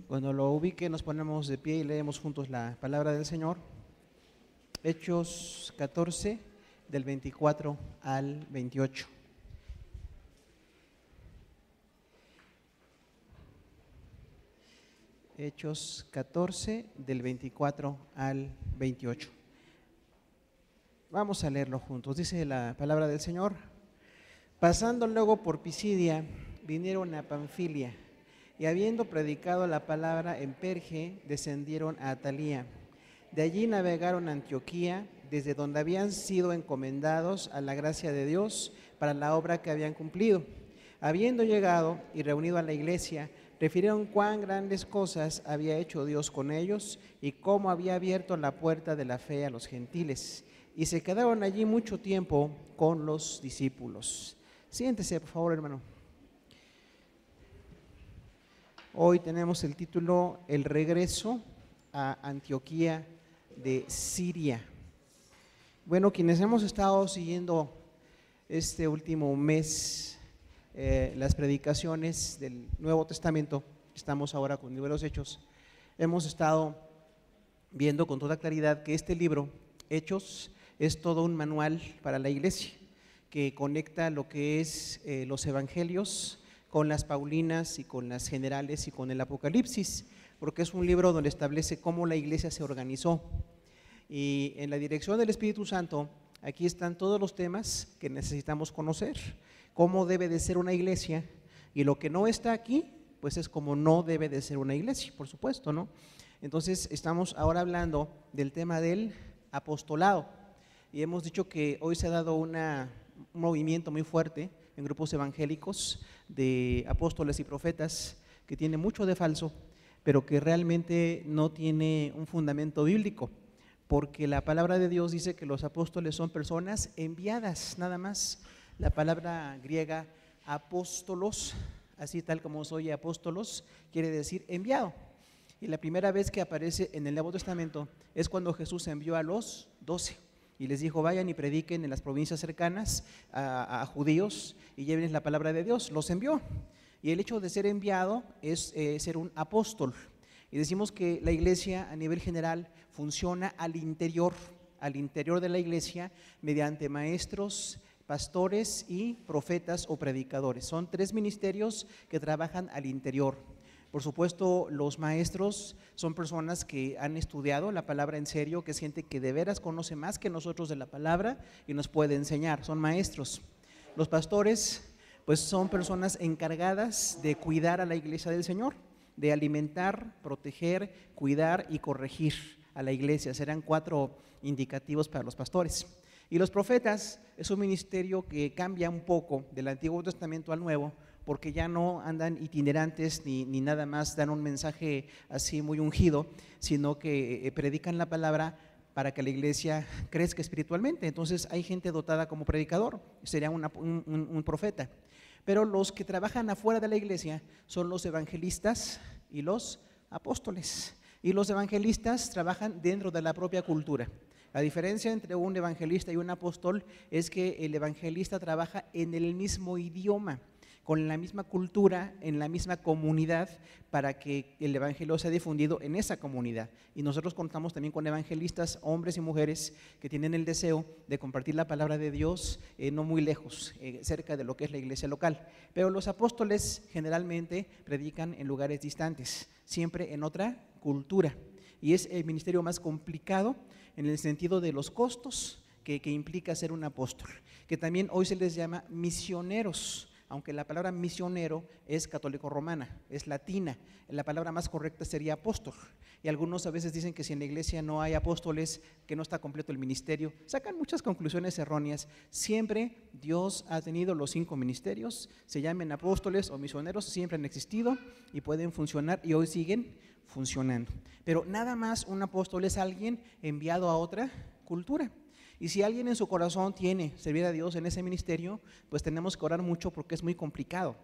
Cuando lo ubique, nos ponemos de pie y leemos juntos la palabra del Señor. Hechos 14, del 24 al 28. Hechos 14, del 24 al 28. Vamos a leerlo juntos. Dice la palabra del Señor: pasando luego por Pisidia, vinieron a Panfilia, y habiendo predicado la palabra en Perge, descendieron a Atalía. De allí navegaron a Antioquía, desde donde habían sido encomendados a la gracia de Dios para la obra que habían cumplido. Habiendo llegado y reunido a la iglesia, refirieron cuán grandes cosas había hecho Dios con ellos y cómo había abierto la puerta de la fe a los gentiles. Y se quedaron allí mucho tiempo con los discípulos. Siéntese, por favor, hermano. Hoy tenemos el título El regreso a Antioquía de Siria. Bueno, quienes hemos estado siguiendo este último mes las predicaciones del Nuevo Testamento, estamos ahora con el libro de los Hechos, hemos estado viendo con toda claridad que este libro, Hechos, es todo un manual para la iglesia, que conecta lo que es los evangelios con las paulinas y con las generales y con el Apocalipsis, porque es un libro donde establece cómo la iglesia se organizó. Y en la dirección del Espíritu Santo, aquí están todos los temas que necesitamos conocer, cómo debe de ser una iglesia, y lo que no está aquí, pues es como no debe de ser una iglesia, por supuesto, ¿no? Entonces estamos ahora hablando del tema del apostolado, y hemos dicho que hoy se ha dado un movimiento muy fuerte en grupos evangélicos de apóstoles y profetas que tiene mucho de falso, pero que realmente no tiene un fundamento bíblico, porque la palabra de Dios dice que los apóstoles son personas enviadas, nada más. La palabra griega apóstolos, así tal como soy apóstolos, quiere decir enviado. Y la primera vez que aparece en el Nuevo Testamento es cuando Jesús envió a los 12 y les dijo: vayan y prediquen en las provincias cercanas a judíos y lleven la palabra de Dios. Los envió. Y el hecho de ser enviado es ser un apóstol. Y decimos que la iglesia a nivel general funciona al interior de la iglesia mediante maestros, pastores y profetas o predicadores. Son tres ministerios que trabajan al interior. Por supuesto, los maestros son personas que han estudiado la palabra en serio, que es gente que de veras conoce más que nosotros de la palabra y nos puede enseñar, son maestros. Los pastores, pues son personas encargadas de cuidar a la iglesia del Señor, de alimentar, proteger, cuidar y corregir a la iglesia. Serán 4 indicativos para los pastores. Y los profetas es un ministerio que cambia un poco del Antiguo Testamento al Nuevo, porque ya no andan itinerantes ni nada más dan un mensaje así muy ungido, sino que predican la palabra para que la iglesia crezca espiritualmente. Entonces hay gente dotada como predicador, sería un profeta. Pero los que trabajan afuera de la iglesia son los evangelistas y los apóstoles. Y los evangelistas trabajan dentro de la propia cultura. La diferencia entre un evangelista y un apóstol es que el evangelista trabaja en el mismo idioma, con la misma cultura, en la misma comunidad, para que el evangelio sea difundido en esa comunidad. Y nosotros contamos también con evangelistas, hombres y mujeres, que tienen el deseo de compartir la palabra de Dios no muy lejos, cerca de lo que es la iglesia local. Pero los apóstoles generalmente predican en lugares distantes, siempre en otra cultura. Y es el ministerio más complicado en el sentido de los costos que implica ser un apóstol, que también hoy se les llama misioneros. Aunque la palabra misionero es católico-romana, es latina, la palabra más correcta sería apóstol. Y algunos a veces dicen que si en la iglesia no hay apóstoles, que no está completo el ministerio. Sacan muchas conclusiones erróneas. Siempre Dios ha tenido los 5 ministerios, se llamen apóstoles o misioneros, siempre han existido y pueden funcionar y hoy siguen funcionando. Pero nada más un apóstol es alguien enviado a otra cultura. Y si alguien en su corazón tiene servir a Dios en ese ministerio, pues tenemos que orar mucho porque es muy complicado.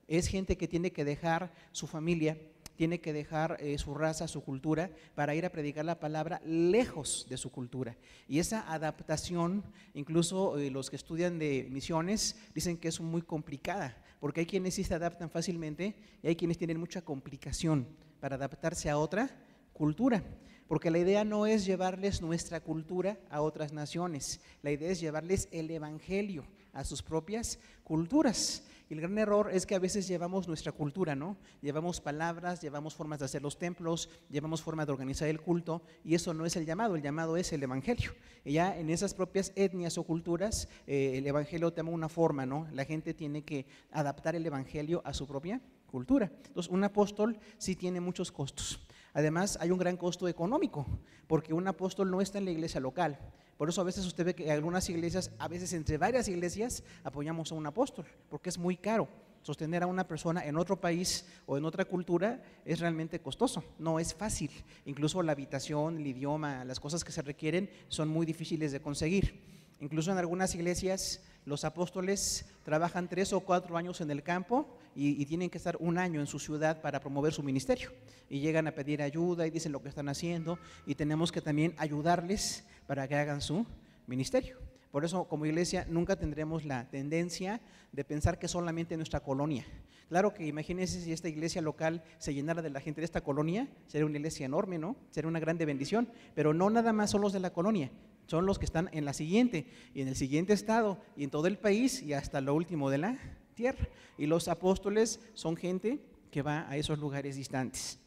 Es gente que tiene que dejar su familia, tiene que dejar su raza, su cultura, para ir a predicar la palabra lejos de su cultura. Y esa adaptación, incluso los que estudian de misiones dicen que es muy complicada, porque hay quienes sí se adaptan fácilmente y hay quienes tienen mucha complicación para adaptarse a otra cultura. Porque la idea no es llevarles nuestra cultura a otras naciones, la idea es llevarles el evangelio a sus propias culturas. Y el gran error es que a veces llevamos nuestra cultura, ¿no? Llevamos palabras, llevamos formas de hacer los templos, llevamos formas de organizar el culto, y eso no es el llamado es el evangelio. Y ya en esas propias etnias o culturas, el evangelio toma una forma, ¿no? La gente tiene que adaptar el evangelio a su propia cultura. Entonces, un apóstol sí tiene muchos costos. Además, hay un gran costo económico, porque un apóstol no está en la iglesia local. Por eso a veces usted ve que en algunas iglesias, a veces entre varias iglesias, apoyamos a un apóstol, porque es muy caro. Sostener a una persona en otro país o en otra cultura es realmente costoso, no es fácil. Incluso la habitación, el idioma, las cosas que se requieren son muy difíciles de conseguir. Incluso en algunas iglesias los apóstoles trabajan 3 o 4 años en el campo y tienen que estar 1 año en su ciudad para promover su ministerio. Y llegan a pedir ayuda y dicen lo que están haciendo, y tenemos que también ayudarles para que hagan su ministerio. Por eso, como iglesia, nunca tendremos la tendencia de pensar que solamente nuestra colonia. Claro que imagínense si esta iglesia local se llenara de la gente de esta colonia, sería una iglesia enorme, ¿no? Sería una grande bendición, pero no nada más son los de la colonia, son los que están en la siguiente, y en el siguiente estado, y en todo el país, y hasta lo último de la tierra. Y los apóstoles son gente que va a esos lugares distantes.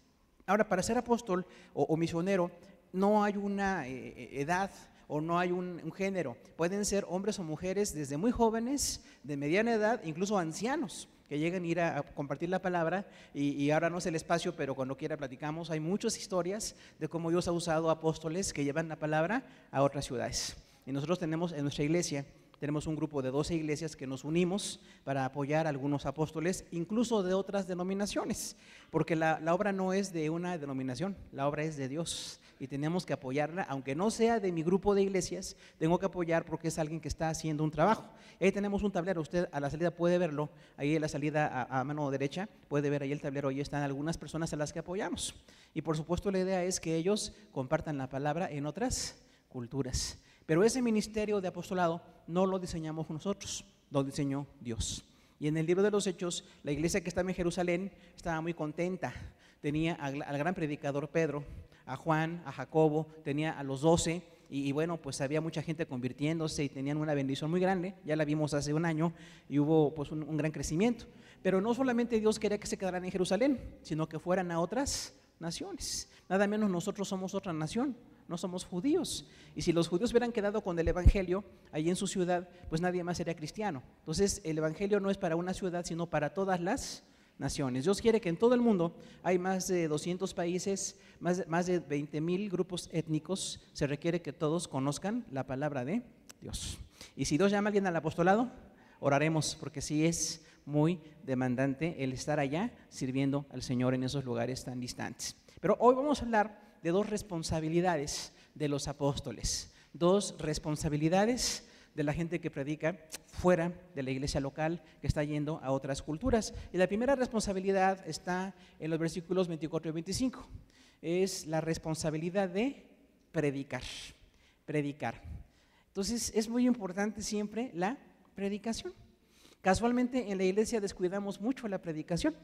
Ahora, para ser apóstol o misionero, no hay una edad o no hay un género. Pueden ser hombres o mujeres desde muy jóvenes, de mediana edad, incluso ancianos, que llegan a ir a compartir la palabra, y ahora no es el espacio, pero cuando quiera platicamos. Hay muchas historias de cómo Dios ha usado apóstoles que llevan la palabra a otras ciudades. Y nosotros tenemos en nuestra iglesia, tenemos un grupo de 12 iglesias que nos unimos para apoyar a algunos apóstoles, incluso de otras denominaciones, porque la obra no es de una denominación, la obra es de Dios, y tenemos que apoyarla, aunque no sea de mi grupo de iglesias, tengo que apoyar porque es alguien que está haciendo un trabajo. Ahí tenemos un tablero, usted a la salida puede verlo, ahí en la salida a mano derecha, puede ver ahí el tablero, ahí están algunas personas a las que apoyamos. Y por supuesto la idea es que ellos compartan la palabra en otras culturas. Pero ese ministerio de apostolado no lo diseñamos nosotros, lo diseñó Dios. Y en el libro de los Hechos, la iglesia que estaba en Jerusalén estaba muy contenta. Tenía al gran predicador Pedro, a Juan, a Jacobo, tenía a los 12, y bueno, pues había mucha gente convirtiéndose y tenían una bendición muy grande. Ya la vimos hace 1 año y hubo pues un gran crecimiento. Pero no solamente Dios quería que se quedaran en Jerusalén, sino que fueran a otras naciones. Nada menos nosotros somos otra nación, no somos judíos. Y si los judíos hubieran quedado con el evangelio allí en su ciudad, pues nadie más sería cristiano. Entonces el evangelio no es para una ciudad, sino para todas las naciones. Dios quiere que en todo el mundo, hay más de 200 países, más de 20,000 grupos étnicos, se requiere que todos conozcan la palabra de Dios. Y si Dios llama a alguien al apostolado, oraremos, porque sí es muy demandante el estar allá sirviendo al Señor en esos lugares tan distantes. Pero hoy vamos a hablar de 2 responsabilidades de los apóstoles, 2 responsabilidades de la gente que predica fuera de la iglesia local, que está yendo a otras culturas. Y la primera responsabilidad está en los versículos 24 y 25. Es la responsabilidad de predicar. Entonces es muy importante siempre la predicación. Casualmente en la iglesia descuidamos mucho la predicación.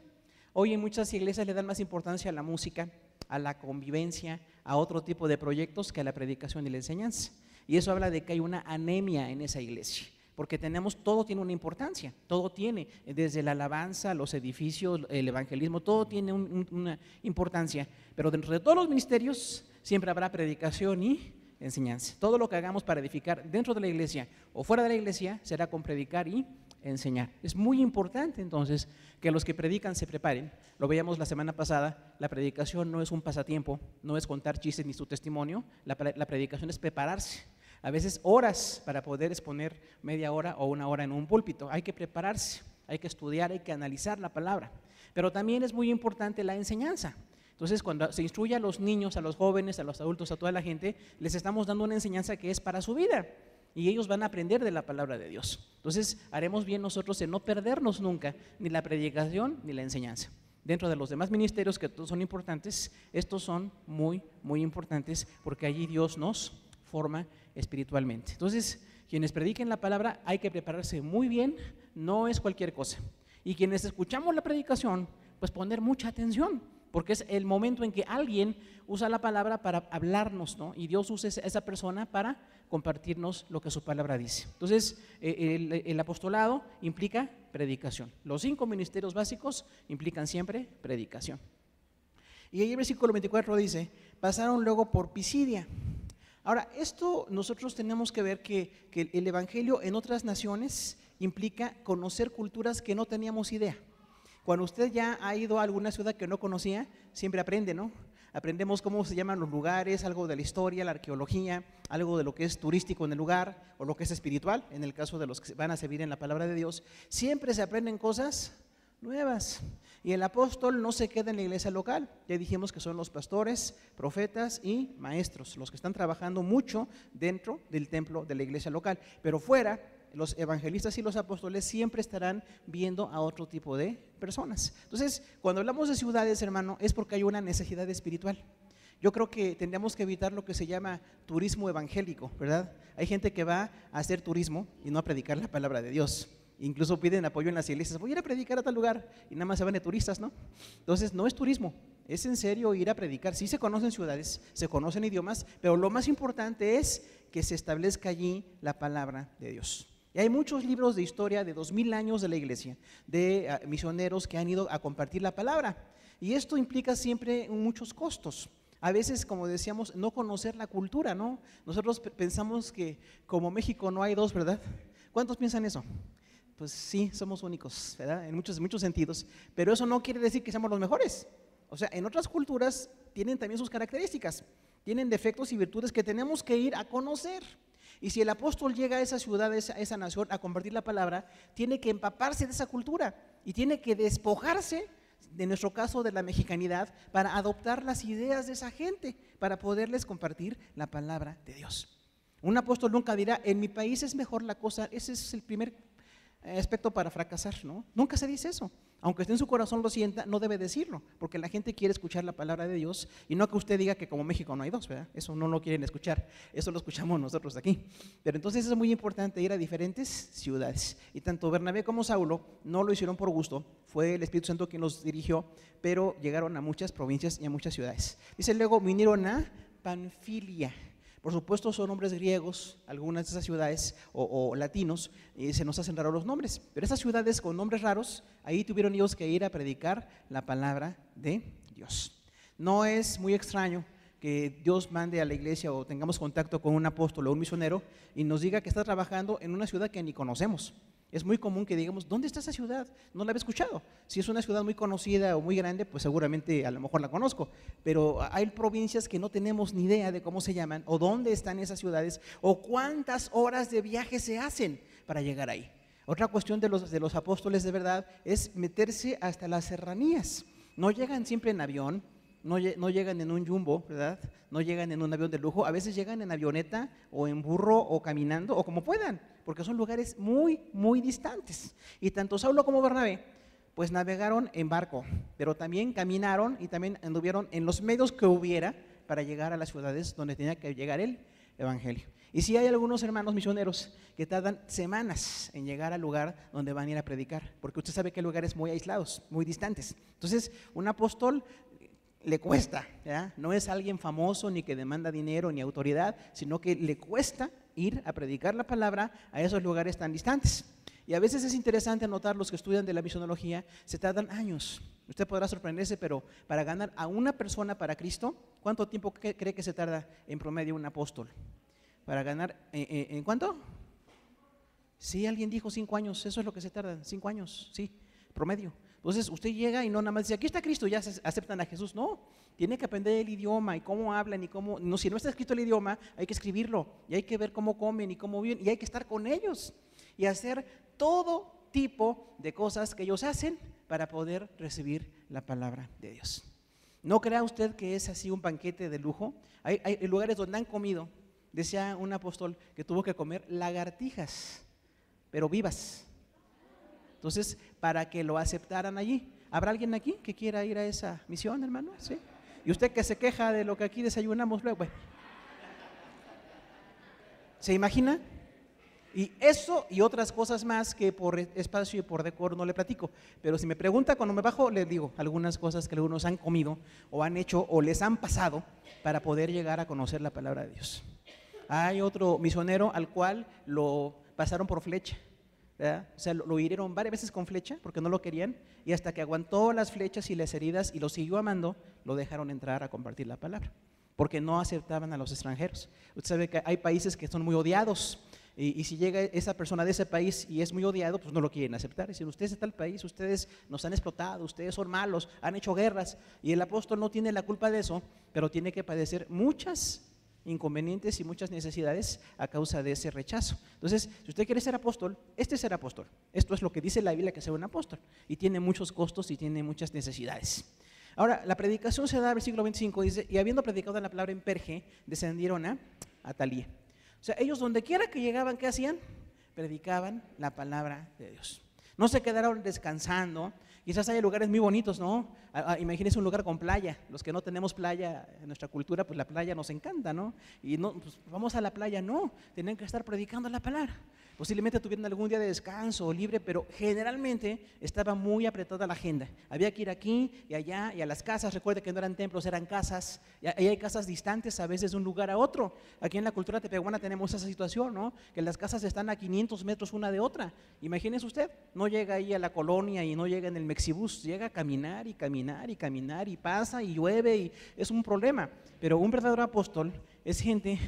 Hoy en muchas iglesias le dan más importancia a la música, a la convivencia, a otro tipo de proyectos que a la predicación y la enseñanza. Y eso habla de que hay una anemia en esa iglesia, porque todo tiene una importancia, todo tiene, desde la alabanza, los edificios, el evangelismo, todo tiene una importancia. Pero dentro de todos los ministerios siempre habrá predicación y enseñanza. Todo lo que hagamos para edificar dentro de la iglesia o fuera de la iglesia será con predicar y enseñar. Es muy importante entonces que los que predican se preparen. Lo veíamos la semana pasada, la predicación no es un pasatiempo, no es contar chistes ni su testimonio, la predicación es prepararse. A veces horas para poder exponer media hora o 1 hora en un púlpito. Hay que prepararse, hay que estudiar, hay que analizar la palabra. Pero también es muy importante la enseñanza. Entonces, cuando se instruye a los niños, a los jóvenes, a los adultos, a toda la gente, les estamos dando una enseñanza que es para su vida. Y ellos van a aprender de la palabra de Dios. Entonces, haremos bien nosotros en no perdernos nunca ni la predicación ni la enseñanza. Dentro de los demás ministerios que todos son importantes, estos son muy, muy importantes porque allí Dios nos forma espiritualmente. Entonces, quienes prediquen la palabra hay que prepararse muy bien, no es cualquier cosa. Y quienes escuchamos la predicación, pues poner mucha atención, porque es el momento en que alguien usa la palabra para hablarnos, ¿no? Y Dios usa esa persona para compartirnos lo que su palabra dice. Entonces, el apostolado implica predicación. Los 5 ministerios básicos implican siempre predicación. Y ahí el versículo 24 dice, pasaron luego por Pisidia. Ahora, esto nosotros tenemos que ver que el evangelio en otras naciones implica conocer culturas que no teníamos idea. Cuando usted ya ha ido a alguna ciudad que no conocía, siempre aprende, ¿no? Aprendemos cómo se llaman los lugares, algo de la historia, la arqueología, algo de lo que es turístico en el lugar o lo que es espiritual, en el caso de los que van a servir en la palabra de Dios. Siempre se aprenden cosas nuevas. Y el apóstol no se queda en la iglesia local. Ya dijimos que son los pastores, profetas y maestros, los que están trabajando mucho dentro del templo de la iglesia local. Pero fuera, los evangelistas y los apóstoles siempre estarán viendo a otro tipo de personas. Entonces, cuando hablamos de ciudades, hermano, es porque hay una necesidad espiritual. Yo creo que tendríamos que evitar lo que se llama turismo evangélico, ¿verdad? Hay gente que va a hacer turismo y no a predicar la palabra de Dios. Incluso piden apoyo en las iglesias, voy a ir a predicar a tal lugar, y nada más se van de turistas, ¿no? Entonces, no es turismo, es en serio ir a predicar. Sí se conocen ciudades, se conocen idiomas, pero lo más importante es que se establezca allí la palabra de Dios. Y hay muchos libros de historia de 2000 años de la iglesia, de misioneros que han ido a compartir la palabra. Y esto implica siempre muchos costos. A veces, como decíamos, no conocer la cultura, ¿no? Nosotros pensamos que como México no hay dos, ¿verdad? ¿Cuántos piensan eso? Pues sí, somos únicos, ¿verdad? En muchos sentidos. Pero eso no quiere decir que seamos los mejores. O sea, en otras culturas tienen también sus características, tienen defectos y virtudes que tenemos que ir a conocer. Y si el apóstol llega a esa ciudad, a esa nación, a compartir la palabra, tiene que empaparse de esa cultura y tiene que despojarse, en nuestro caso, de la mexicanidad, para adoptar las ideas de esa gente, para poderles compartir la palabra de Dios. Un apóstol nunca dirá, en mi país es mejor la cosa. Ese es el primer aspecto para fracasar, ¿no? Nunca se dice eso. Aunque esté en su corazón lo sienta, no debe decirlo, porque la gente quiere escuchar la palabra de Dios y no que usted diga que como México no hay dos, ¿verdad? Eso no lo quieren escuchar, eso lo escuchamos nosotros aquí. Pero entonces es muy importante ir a diferentes ciudades. Y tanto Bernabé como Saulo no lo hicieron por gusto, fue el Espíritu Santo quien los dirigió, pero llegaron a muchas provincias y a muchas ciudades. Dice luego, vinieron a Panfilia. Por supuesto son nombres griegos, algunas de esas ciudades, o latinos, y se nos hacen raros los nombres. Pero esas ciudades con nombres raros, ahí tuvieron ellos que ir a predicar la palabra de Dios. No es muy extraño que Dios mande a la iglesia o tengamos contacto con un apóstol o un misionero y nos diga que está trabajando en una ciudad que ni conocemos. Es muy común que digamos, ¿dónde está esa ciudad? No la había escuchado. Si es una ciudad muy conocida o muy grande, pues seguramente a lo mejor la conozco. Pero hay provincias que no tenemos ni idea de cómo se llaman, o dónde están esas ciudades, o cuántas horas de viaje se hacen para llegar ahí. Otra cuestión de los apóstoles de verdad es meterse hasta las serranías. No llegan siempre en avión, no llegan en un jumbo, ¿verdad? No llegan en un avión de lujo, a veces llegan en avioneta o en burro o caminando o como puedan, porque son lugares muy, muy distantes. Y tanto Saulo como Bernabé, pues navegaron en barco, pero también caminaron y también anduvieron en los medios que hubiera para llegar a las ciudades donde tenía que llegar el evangelio. Y sí hay algunos hermanos misioneros que tardan semanas en llegar al lugar donde van a ir a predicar, porque usted sabe que hay lugares muy aislados, muy distantes. Entonces, un apóstol le cuesta, ¿ya? No es alguien famoso ni que demanda dinero ni autoridad, sino que le cuesta ir a predicar la palabra a esos lugares tan distantes. Y a veces es interesante notar, los que estudian de la misionología, se tardan años. Usted podrá sorprenderse, pero para ganar a una persona para Cristo, ¿cuánto tiempo cree que se tarda en promedio un apóstol? Para ganar, ¿en cuánto? Sí, alguien dijo 5 años, eso es lo que se tarda, 5 años, sí, promedio. Entonces usted llega y no nada más dice, aquí está Cristo, ya aceptan a Jesús. No, tiene que aprender el idioma y cómo hablan y cómo, no, si no está escrito el idioma, hay que escribirlo y hay que ver cómo comen y cómo viven y hay que estar con ellos y hacer todo tipo de cosas que ellos hacen para poder recibir la palabra de Dios. No crea usted que es así un banquete de lujo. Hay lugares donde han comido, decía un apóstol que tuvo que comer lagartijas, pero vivas. Entonces, para que lo aceptaran allí. ¿Habrá alguien aquí que quiera ir a esa misión, hermano? ¿Sí? Y usted que se queja de lo que aquí desayunamos luego. ¿Se imagina? Y eso y otras cosas más que por espacio y por decoro no le platico. Pero si me pregunta cuando me bajo, le digo algunas cosas que algunos han comido o han hecho o les han pasado para poder llegar a conocer la palabra de Dios. Hay otro misionero al cual lo pasaron por flecha, ¿verdad? O sea, lo hirieron varias veces con flecha porque no lo querían, y hasta que aguantó las flechas y las heridas y lo siguió amando, lo dejaron entrar a compartir la palabra, porque no aceptaban a los extranjeros. Usted sabe que hay países que son muy odiados, y si llega esa persona de ese país y es muy odiado, pues no lo quieren aceptar. Dicen, ustedes están en el país, ustedes nos han explotado, ustedes son malos, han hecho guerras, y el apóstol no tiene la culpa de eso, pero tiene que padecer muchas inconvenientes y muchas necesidades a causa de ese rechazo. Entonces, si usted quiere ser apóstol, este es ser apóstol. Esto es lo que dice la Biblia que sea un apóstol, y tiene muchos costos y tiene muchas necesidades. Ahora, la predicación se da en el versículo 25, dice, y habiendo predicado la palabra en Perge, descendieron a Atalía. O sea, ellos donde quiera que llegaban, ¿qué hacían? Predicaban la palabra de Dios. No se quedaron descansando. Quizás hay lugares muy bonitos, ¿no? Imagínense un lugar con playa. Los que no tenemos playa en nuestra cultura, pues la playa nos encanta, ¿no? Y no, pues vamos a la playa, no. Tienen que estar predicando la palabra. Posiblemente tuvieran algún día de descanso o libre, pero generalmente estaba muy apretada la agenda. Había que ir aquí y allá y a las casas. Recuerde que no eran templos, eran casas. Y ahí hay casas distantes a veces de un lugar a otro. Aquí en la cultura tepehuana tenemos esa situación, ¿no? Que las casas están a 500 metros una de otra. Imagínese usted, no llega ahí a la colonia y no llega en el Mexibus, llega a caminar y caminar y caminar y pasa y llueve y es un problema. Pero un verdadero apóstol es gente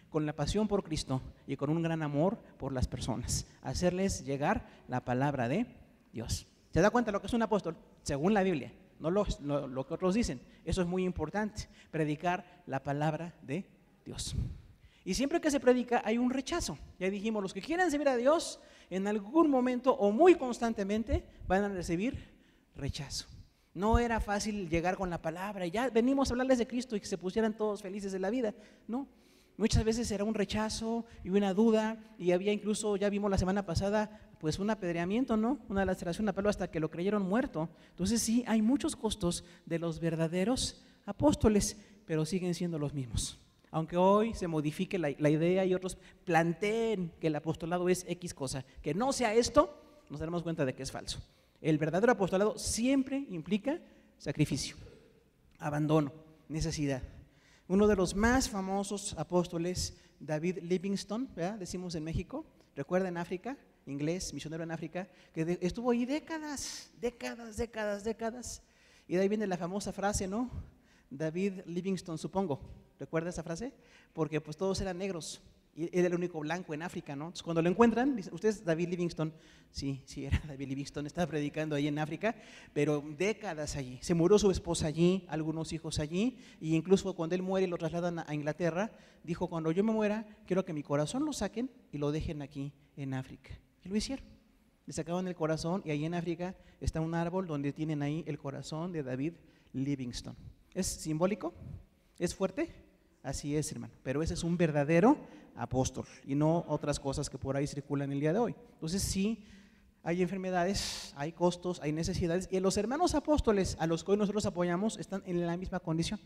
con la pasión por Cristo y con un gran amor por las personas, hacerles llegar la palabra de Dios. ¿Se da cuenta lo que es un apóstol? Según la Biblia, no lo que otros dicen. Eso es muy importante, predicar la palabra de Dios. Y siempre que se predica hay un rechazo. Ya dijimos, los que quieran servir a Dios en algún momento o muy constantemente van a recibir rechazo. No era fácil llegar con la palabra y ya venimos a hablarles de Cristo y que se pusieran todos felices de la vida, no. Muchas veces era un rechazo y una duda, y había incluso, ya vimos la semana pasada, pues un apedreamiento, ¿no? Una laceración a palo hasta que lo creyeron muerto. Entonces sí, hay muchos costos de los verdaderos apóstoles, pero siguen siendo los mismos. Aunque hoy se modifique la idea y otros planteen que el apostolado es X cosa, que no sea esto, nos daremos cuenta de que es falso. El verdadero apostolado siempre implica sacrificio, abandono, necesidad. Uno de los más famosos apóstoles, David Livingstone, ¿verdad? Decimos en México, recuerda en África, inglés, misionero en África, que estuvo ahí décadas, y de ahí viene la famosa frase, ¿no? David Livingstone, supongo, ¿recuerda esa frase? Porque pues todos eran negros, y él era el único blanco en África, ¿no? Entonces cuando lo encuentran, dicen, ¿usted es David Livingstone? Sí, era David Livingstone, estaba predicando ahí en África, pero décadas allí. Se murió su esposa allí, algunos hijos allí, y incluso cuando él muere y lo trasladan a Inglaterra, dijo, cuando yo me muera, quiero que mi corazón lo saquen y lo dejen aquí en África. Y lo hicieron. Le sacaron el corazón y ahí en África está un árbol donde tienen ahí el corazón de David Livingstone. ¿Es simbólico? ¿Es fuerte? Así es, hermano, pero ese es un verdadero apóstol y no otras cosas que por ahí circulan el día de hoy. Entonces sí, hay enfermedades, hay costos, hay necesidades, y los hermanos apóstoles a los que hoy nosotros apoyamos están en la misma condición.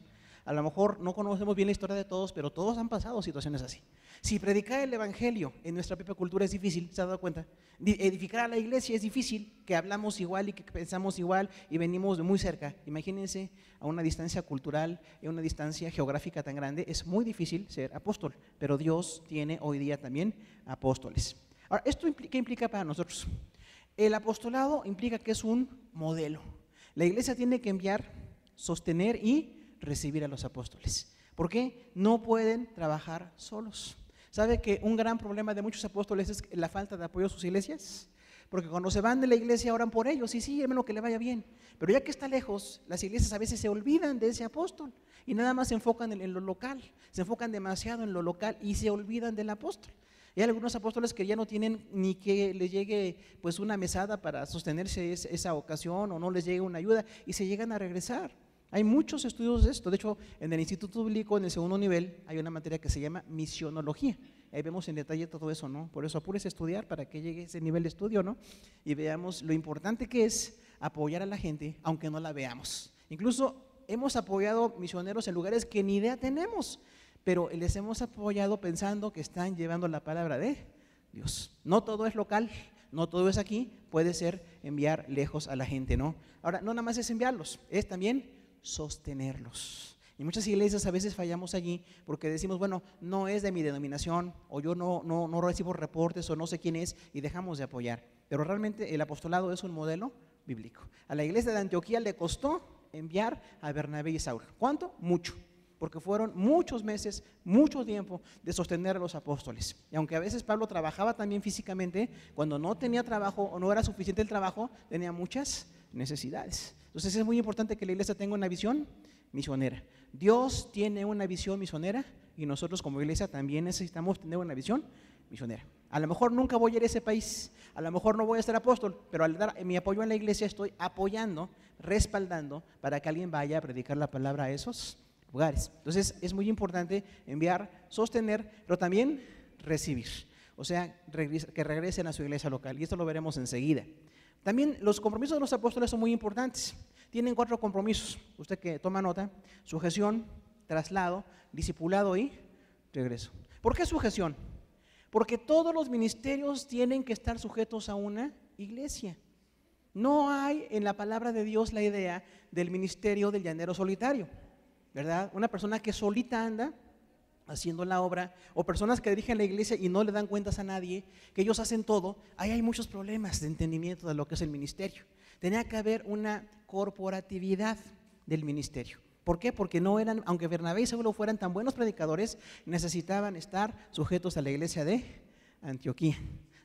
A lo mejor no conocemos bien la historia de todos, pero todos han pasado situaciones así. Si predicar el evangelio en nuestra propia cultura es difícil, ¿se ha dado cuenta? Edificar a la iglesia es difícil, que hablamos igual y que pensamos igual y venimos de muy cerca. Imagínense a una distancia cultural, a una distancia geográfica tan grande, es muy difícil ser apóstol, pero Dios tiene hoy día también apóstoles. Ahora, ¿esto qué implica para nosotros? El apostolado implica que es un modelo. La iglesia tiene que enviar, sostener y recibir a los apóstoles. ¿Por qué? No pueden trabajar solos. ¿Sabe que un gran problema de muchos apóstoles es la falta de apoyo a sus iglesias? Porque cuando se van de la iglesia oran por ellos, y sí, hermano, que le vaya bien. Pero ya que está lejos, las iglesias a veces se olvidan de ese apóstol y nada más se enfocan en lo local, se enfocan demasiado en lo local y se olvidan del apóstol. Y hay algunos apóstoles que ya no tienen ni que les llegue pues una mesada para sostenerse esa ocasión, o no les llegue una ayuda y se llegan a regresar. Hay muchos estudios de esto. De hecho, en el Instituto Bíblico, en el segundo nivel, hay una materia que se llama misionología. Ahí vemos en detalle todo eso, ¿no? Por eso apúrese a estudiar para que llegue ese nivel de estudio, ¿no? Y veamos lo importante que es apoyar a la gente, aunque no la veamos. Incluso hemos apoyado misioneros en lugares que ni idea tenemos, pero les hemos apoyado pensando que están llevando la palabra de Dios. No todo es local, no todo es aquí, puede ser enviar lejos a la gente, ¿no? Ahora, no nada más es enviarlos, es también sostenerlos. Y muchas iglesias a veces fallamos allí porque decimos, bueno, no es de mi denominación, o yo no recibo reportes, o no sé quién es, y dejamos de apoyar. Pero realmente el apostolado es un modelo bíblico. A la iglesia de Antioquía le costó enviar a Bernabé y Saulo. ¿Cuánto? Mucho. Porque fueron muchos meses, mucho tiempo de sostener a los apóstoles. Y aunque a veces Pablo trabajaba también físicamente, cuando no tenía trabajo o no era suficiente el trabajo, tenía muchas necesidades. Entonces es muy importante que la iglesia tenga una visión misionera. Dios tiene una visión misionera y nosotros como iglesia también necesitamos tener una visión misionera. A lo mejor nunca voy a ir a ese país, a lo mejor no voy a ser apóstol, pero al dar mi apoyo en la iglesia estoy apoyando, respaldando para que alguien vaya a predicar la palabra a esos lugares. Entonces es muy importante enviar, sostener, pero también recibir. O sea, que regresen a su iglesia local. Y esto lo veremos enseguida. También los compromisos de los apóstoles son muy importantes. Tienen 4 compromisos. Usted que toma nota: sujeción, traslado, discipulado y regreso. ¿Por qué sujeción? Porque todos los ministerios tienen que estar sujetos a una iglesia. No hay en la palabra de Dios la idea del ministerio del llanero solitario, ¿verdad? Una persona que solita anda haciendo la obra, o personas que dirigen la iglesia y no le dan cuentas a nadie, que ellos hacen todo. Ahí hay muchos problemas de entendimiento de lo que es el ministerio. Tenía que haber una corporatividad del ministerio. ¿Por qué? Porque no eran, aunque Bernabé y Saulo fueran tan buenos predicadores, necesitaban estar sujetos a la iglesia de Antioquía.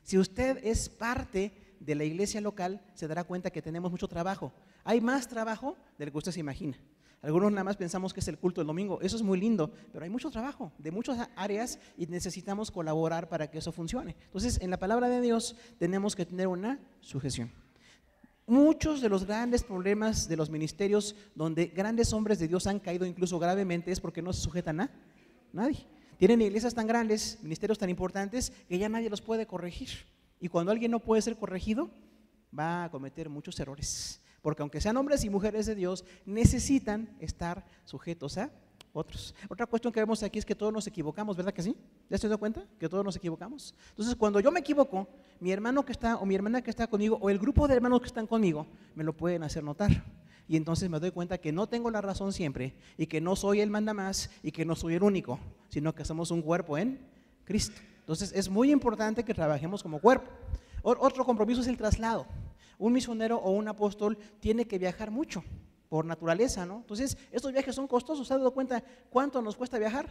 Si usted es parte de la iglesia local, se dará cuenta que tenemos mucho trabajo. Hay más trabajo del que usted se imagina. Algunos nada más pensamos que es el culto del domingo, eso es muy lindo, pero hay mucho trabajo de muchas áreas y necesitamos colaborar para que eso funcione. Entonces, en la palabra de Dios tenemos que tener una sujeción. Muchos de los grandes problemas de los ministerios donde grandes hombres de Dios han caído incluso gravemente es porque no se sujetan a nadie. Tienen iglesias tan grandes, ministerios tan importantes que ya nadie los puede corregir. Y cuando alguien no puede ser corregido, va a cometer muchos errores. Porque aunque sean hombres y mujeres de Dios, necesitan estar sujetos a otros. Otra cuestión que vemos aquí es que todos nos equivocamos, ¿verdad que sí? ¿Ya se dio cuenta? Que todos nos equivocamos. Entonces, cuando yo me equivoco, mi hermano que está o mi hermana que está conmigo o el grupo de hermanos que están conmigo me lo pueden hacer notar. Y entonces me doy cuenta que no tengo la razón siempre y que no soy el mandamás y que no soy el único, sino que somos un cuerpo en Cristo. Entonces, es muy importante que trabajemos como cuerpo. Otro compromiso es el traslado. Un misionero o un apóstol tiene que viajar mucho por naturaleza, ¿no? Entonces, estos viajes son costosos. ¿Se ha dado cuenta cuánto nos cuesta viajar?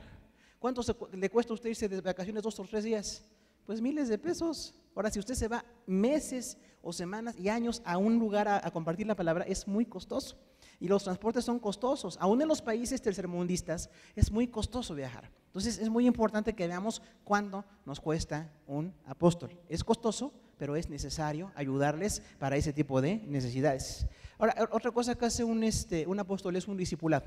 ¿Cuánto le cuesta a usted irse de vacaciones 2 o 3 días? Pues miles de pesos. Ahora, si usted se va meses o semanas y años a un lugar a compartir la palabra, es muy costoso. Y los transportes son costosos. Aún en los países tercermundistas es muy costoso viajar. Entonces, es muy importante que veamos cuánto nos cuesta un apóstol. Es costoso, pero es necesario ayudarles para ese tipo de necesidades. Ahora, otra cosa que hace un apóstol es un discipulado.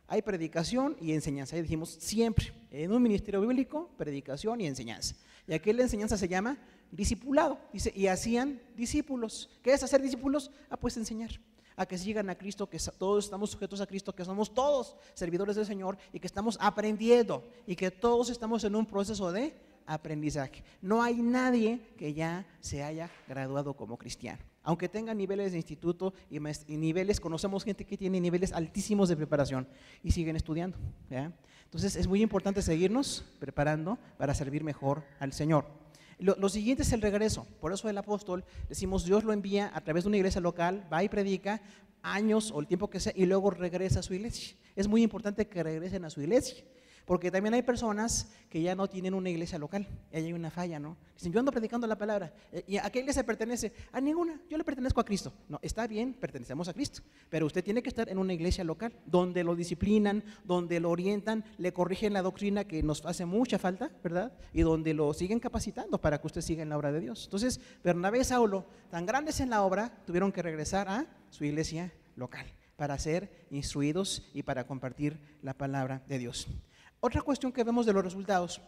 Hay predicación y enseñanza. Ahí dijimos siempre, en un ministerio bíblico, predicación y enseñanza. Y aquí la enseñanza se llama discipulado. Dice, y hacían discípulos. ¿Qué es hacer discípulos? Pues enseñar. A que sigan a Cristo, que todos estamos sujetos a Cristo, que somos todos servidores del Señor y que estamos aprendiendo y que todos estamos en un proceso de aprendizaje. No hay nadie que ya se haya graduado como cristiano. Aunque tenga niveles de instituto y niveles, conocemos gente que tiene niveles altísimos de preparación y siguen estudiando, ¿ya? Entonces es muy importante seguirnos preparando para servir mejor al Señor. Lo siguiente es el regreso. Por eso el apóstol, decimos, Dios lo envía a través de una iglesia local, va y predica años o el tiempo que sea y luego regresa a su iglesia. Es muy importante que regresen a su iglesia. Porque también hay personas que ya no tienen una iglesia local. Y ahí hay una falla, ¿no? Dicen, yo ando predicando la palabra. ¿Y a qué iglesia pertenece? A ninguna. Yo le pertenezco a Cristo. No, está bien, pertenecemos a Cristo. Pero usted tiene que estar en una iglesia local, donde lo disciplinan, donde lo orientan, le corrigen la doctrina que nos hace mucha falta, ¿verdad? Y donde lo siguen capacitando para que usted siga en la obra de Dios. Entonces, Bernabé y Saulo, tan grandes en la obra, tuvieron que regresar a su iglesia local para ser instruidos y para compartir la palabra de Dios. Otra cuestión que vemos de los resultados,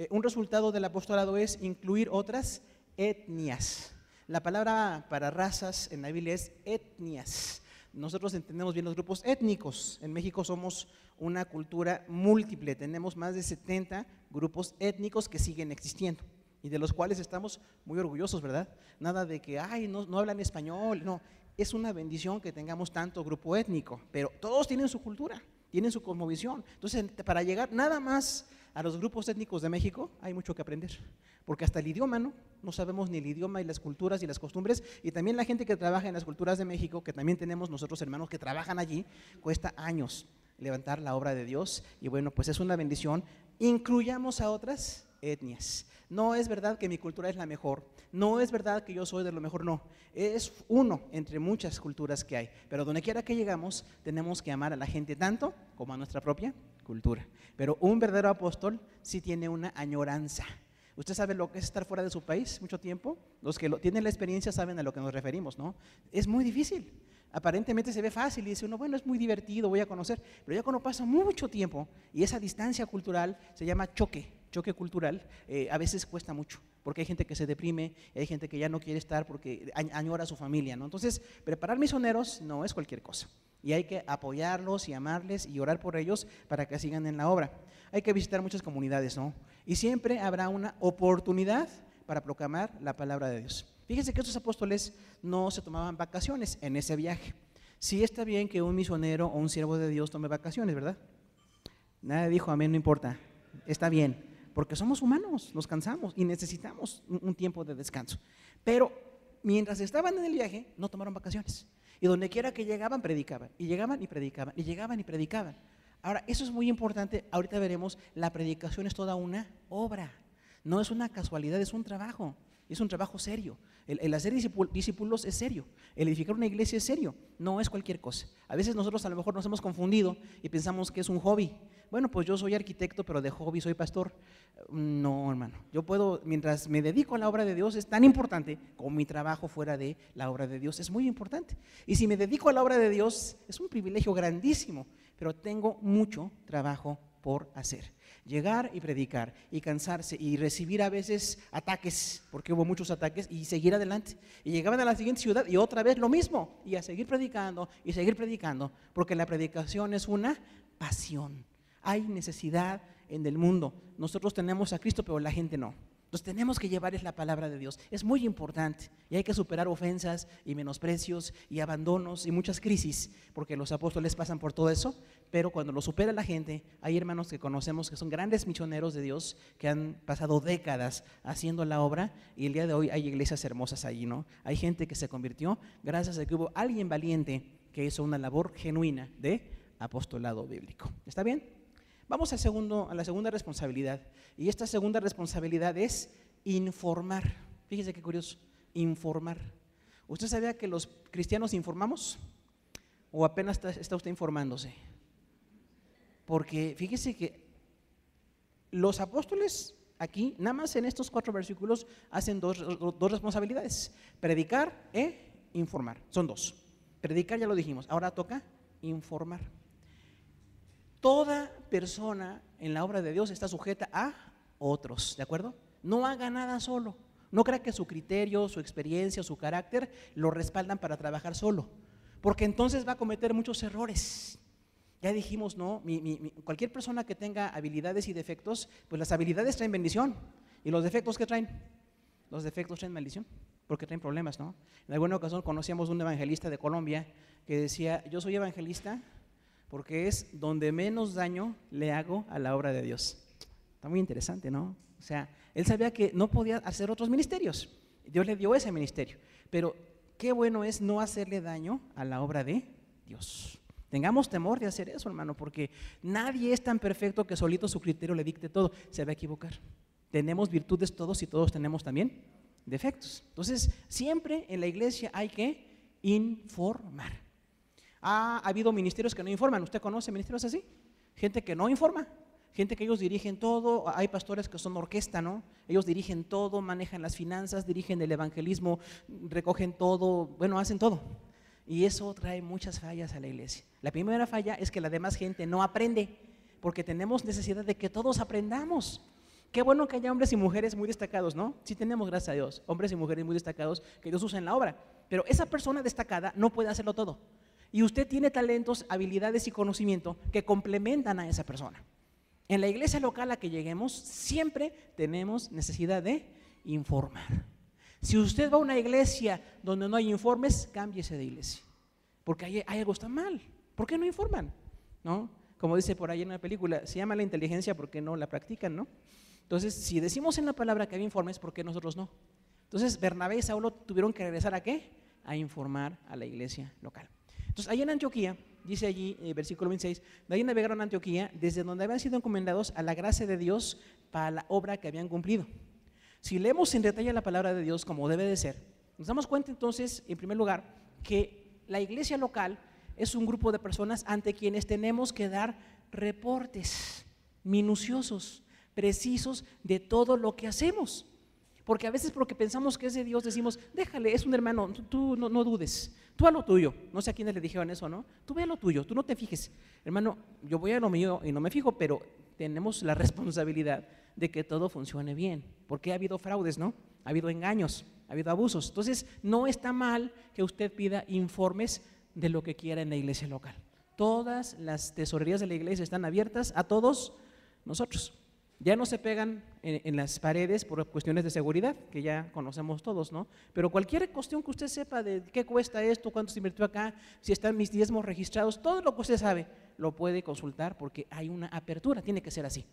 un resultado del apostolado es incluir otras etnias. La palabra para razas en la Biblia es etnias. Nosotros entendemos bien los grupos étnicos. En México somos una cultura múltiple, tenemos más de 70 grupos étnicos que siguen existiendo. y de los cuales estamos muy orgullosos, ¿verdad? Nada de que, ay, no hablan español, no. Es una bendición que tengamos tanto grupo étnico, pero todos tienen su cultura, tienen su cosmovisión. Entonces, para llegar nada más a los grupos étnicos de México, hay mucho que aprender, porque hasta el idioma, ¿no? No sabemos ni el idioma y las culturas y las costumbres, y también la gente que trabaja en las culturas de México, que también tenemos nosotros hermanos que trabajan allí, cuesta años levantar la obra de Dios, y bueno, pues es una bendición. Incluyamos a otras etnias. No es verdad que mi cultura es la mejor, no es verdad que yo soy de lo mejor, no, es uno entre muchas culturas que hay, pero donde quiera que llegamos tenemos que amar a la gente tanto como a nuestra propia cultura. Pero un verdadero apóstol sí tiene una añoranza. ¿Usted sabe lo que es estar fuera de su país mucho tiempo? Los que tienen la experiencia saben a lo que nos referimos, ¿no? Es muy difícil. Aparentemente se ve fácil y dice uno, bueno, es muy divertido, voy a conocer, pero ya cuando pasa mucho tiempo y esa distancia cultural se llama choque cultural, a veces cuesta mucho, porque hay gente que se deprime, hay gente que ya no quiere estar porque añora a su familia, ¿no? Entonces, preparar misioneros no es cualquier cosa, y hay que apoyarlos y amarles y orar por ellos para que sigan en la obra. Hay que visitar muchas comunidades, ¿no? Y siempre habrá una oportunidad para proclamar la palabra de Dios. Fíjense que estos apóstoles no se tomaban vacaciones en ese viaje. Sí está bien que un misionero o un siervo de Dios tome vacaciones, ¿verdad? Nadie dijo amén, no importa, está bien, porque somos humanos, nos cansamos y necesitamos un tiempo de descanso. Pero mientras estaban en el viaje, no tomaron vacaciones. Y donde quiera que llegaban, predicaban. Y llegaban y predicaban. Y llegaban y predicaban. Ahora, eso es muy importante. Ahorita veremos, la predicación es toda una obra. No es una casualidad, es un trabajo. Es un trabajo serio. El hacer discípulos es serio. El edificar una iglesia es serio. No es cualquier cosa. A veces nosotros a lo mejor nos hemos confundido y pensamos que es un hobby. Bueno, pues yo soy arquitecto, pero de hobby soy pastor. No, hermano. Yo puedo, mientras me dedico a la obra de Dios, es tan importante como mi trabajo fuera de la obra de Dios. Es muy importante. Y si me dedico a la obra de Dios, es un privilegio grandísimo, pero tengo mucho trabajo por hacer. Llegar y predicar y cansarse y recibir a veces ataques, porque hubo muchos ataques, y seguir adelante. Y llegaban a la siguiente ciudad y otra vez lo mismo, y a seguir predicando, porque la predicación es una pasión. Hay necesidad en el mundo. Nosotros tenemos a Cristo, pero la gente no. Entonces tenemos que llevarles la palabra de Dios. Es muy importante y hay que superar ofensas y menosprecios y abandonos y muchas crisis, porque los apóstoles pasan por todo eso, pero cuando lo supera la gente, hay hermanos que conocemos que son grandes misioneros de Dios, que han pasado décadas haciendo la obra, y el día de hoy hay iglesias hermosas allí, ¿no? Hay gente que se convirtió gracias a que hubo alguien valiente que hizo una labor genuina de apostolado bíblico. ¿Está bien? Vamos a la segunda responsabilidad, y esta segunda responsabilidad es informar. Fíjese qué curioso, informar. ¿Usted sabía que los cristianos informamos? ¿O apenas está usted informándose? Porque fíjese que los apóstoles aquí, nada más en estos 4 versículos, hacen dos responsabilidades: predicar e informar. Son 2. Predicar ya lo dijimos, ahora toca informar. Toda persona en la obra de Dios está sujeta a otros, ¿de acuerdo? No haga nada solo. No crea que su criterio, su experiencia, su carácter lo respaldan para trabajar solo, porque entonces va a cometer muchos errores. Ya dijimos, ¿no? Cualquier persona que tenga habilidades y defectos, pues las habilidades traen bendición. ¿Y los defectos qué traen? Los defectos traen maldición, porque traen problemas, ¿no? En alguna ocasión conocíamos un evangelista de Colombia que decía: yo soy evangelista porque es donde menos daño le hago a la obra de Dios. Está muy interesante, ¿no? O sea, él sabía que no podía hacer otros ministerios. Dios le dio ese ministerio. Pero qué bueno es no hacerle daño a la obra de Dios. Tengamos temor de hacer eso, hermano, porque nadie es tan perfecto que solito su criterio le dicte todo. Se va a equivocar. Tenemos virtudes todos y todos tenemos también defectos. Entonces, siempre en la iglesia hay que informar. Ha habido ministerios que no informan. ¿Usted conoce ministerios así? Gente que no informa, gente que ellos dirigen todo. Hay pastores que son orquesta, ¿no? Ellos dirigen todo, manejan las finanzas, dirigen el evangelismo, recogen todo, bueno, hacen todo. Y eso trae muchas fallas a la iglesia. La primera falla es que la demás gente no aprende, porque tenemos necesidad de que todos aprendamos. Qué bueno que haya hombres y mujeres muy destacados, ¿no? Sí tenemos, gracias a Dios, hombres y mujeres muy destacados que Dios usa en la obra. Pero esa persona destacada no puede hacerlo todo. Y usted tiene talentos, habilidades y conocimiento que complementan a esa persona. En la iglesia local a que lleguemos, siempre tenemos necesidad de informar. Si usted va a una iglesia donde no hay informes, cámbiese de iglesia, porque hay algo está mal. ¿Por qué no informan? ¿No? Como dice por ahí en una película, se llama la inteligencia porque no la practican, ¿no? Entonces, si decimos en la palabra que había informes, ¿por qué nosotros no? Entonces, Bernabé y Saulo tuvieron que regresar ¿a qué? A informar a la iglesia local. Entonces, ahí en Antioquía, dice allí, versículo 26, de ahí navegaron a Antioquía, desde donde habían sido encomendados a la gracia de Dios para la obra que habían cumplido. Si leemos en detalle la palabra de Dios como debe de ser, nos damos cuenta entonces, en primer lugar, que la iglesia local es un grupo de personas ante quienes tenemos que dar reportes minuciosos, precisos de todo lo que hacemos. Porque a veces porque pensamos que es de Dios decimos, déjale, es un hermano, tú no dudes, tú a lo tuyo. No sé a quiénes le dijeron eso, ¿no? Tú ve a lo tuyo, tú no te fijes. Hermano, yo voy a lo mío y no me fijo, pero tenemos la responsabilidad de que todo funcione bien, porque ha habido fraudes, ¿no? Ha habido engaños, ha habido abusos. Entonces, no está mal que usted pida informes de lo que quiera en la iglesia local. Todas las tesorerías de la iglesia están abiertas a todos nosotros. Ya no se pegan en las paredes por cuestiones de seguridad, que ya conocemos todos, ¿no? Pero cualquier cuestión que usted sepa de qué cuesta esto, cuánto se invirtió acá, si están mis diezmos registrados, todo lo que usted sabe, lo puede consultar porque hay una apertura, tiene que ser así.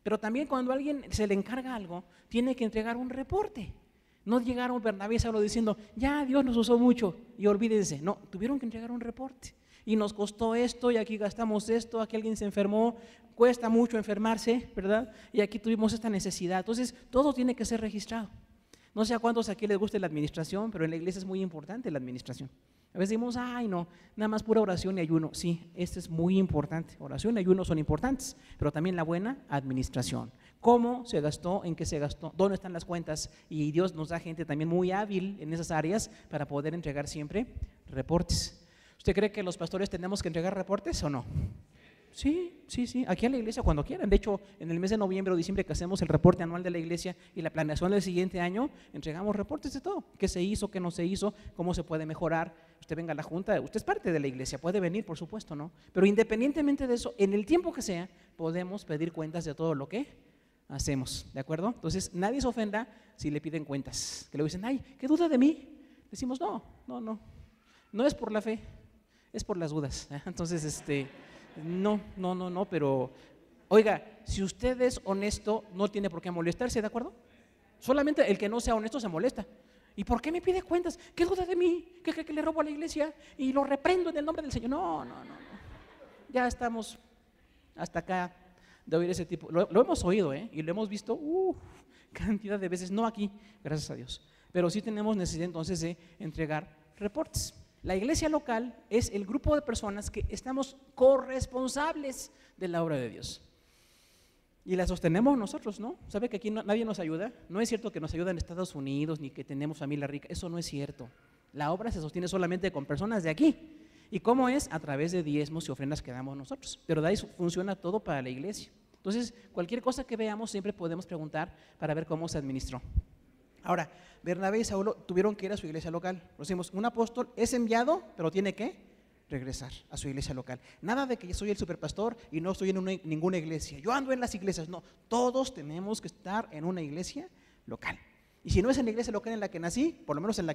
Pero también cuando a alguien se le encarga algo, tiene que entregar un reporte. No llegaron Bernabé y Saulo diciendo, ya Dios nos usó mucho y olvídense. No, tuvieron que entregar un reporte. Y nos costó esto y aquí gastamos esto, aquí alguien se enfermó, cuesta mucho enfermarse, ¿verdad? Y aquí tuvimos esta necesidad. Entonces, todo tiene que ser registrado. No sé a cuántos aquí les guste la administración, pero en la iglesia es muy importante la administración. A veces decimos, ay no, nada más pura oración y ayuno. Sí, esto es muy importante. Oración y ayuno son importantes, pero también la buena administración. ¿Cómo se gastó? ¿En qué se gastó? ¿Dónde están las cuentas? Y Dios nos da gente también muy hábil en esas áreas para poder entregar siempre reportes. ¿Usted cree que los pastores tenemos que entregar reportes o no? Sí, aquí en la iglesia cuando quieran. De hecho, en el mes de noviembre o diciembre que hacemos el reporte anual de la iglesia y la planeación del siguiente año, entregamos reportes de todo, qué se hizo, qué no se hizo, cómo se puede mejorar. Usted venga a la junta, usted es parte de la iglesia, puede venir por supuesto, ¿no? Pero independientemente de eso, en el tiempo que sea, podemos pedir cuentas de todo lo que hacemos, ¿de acuerdo? Entonces, nadie se ofenda si le piden cuentas, que le dicen, ay, ¿qué duda de mí? Decimos, no es por la fe, es por las dudas. Entonces, no, pero oiga, si usted es honesto, no tiene por qué molestarse, ¿de acuerdo? Solamente el que no sea honesto se molesta. ¿Y por qué me pide cuentas? ¿Qué duda de mí? ¿Que le robo a la iglesia y lo reprendo en el nombre del Señor? No. Ya estamos hasta acá de oír ese tipo. Lo hemos oído, y lo hemos visto cantidad de veces, no aquí, gracias a Dios. Pero sí tenemos necesidad entonces de entregar reportes. La iglesia local es el grupo de personas que estamos corresponsables de la obra de Dios. Y la sostenemos nosotros, ¿no? ¿Sabe que aquí nadie nos ayuda? No es cierto que nos ayudan en Estados Unidos ni que tenemos familia rica, eso no es cierto. La obra se sostiene solamente con personas de aquí. ¿Y cómo es? A través de diezmos y ofrendas que damos nosotros. Pero de ahí funciona todo para la iglesia. Entonces, cualquier cosa que veamos siempre podemos preguntar para ver cómo se administró. Ahora, Bernabé y Saulo tuvieron que ir a su iglesia local. Lo decimos, un apóstol es enviado, pero tiene que regresar a su iglesia local. Nada de que yo soy el superpastor y no estoy en ninguna iglesia. Yo ando en las iglesias. No, todos tenemos que estar en una iglesia local. Y si no es en la iglesia local en la que nací, por lo menos en la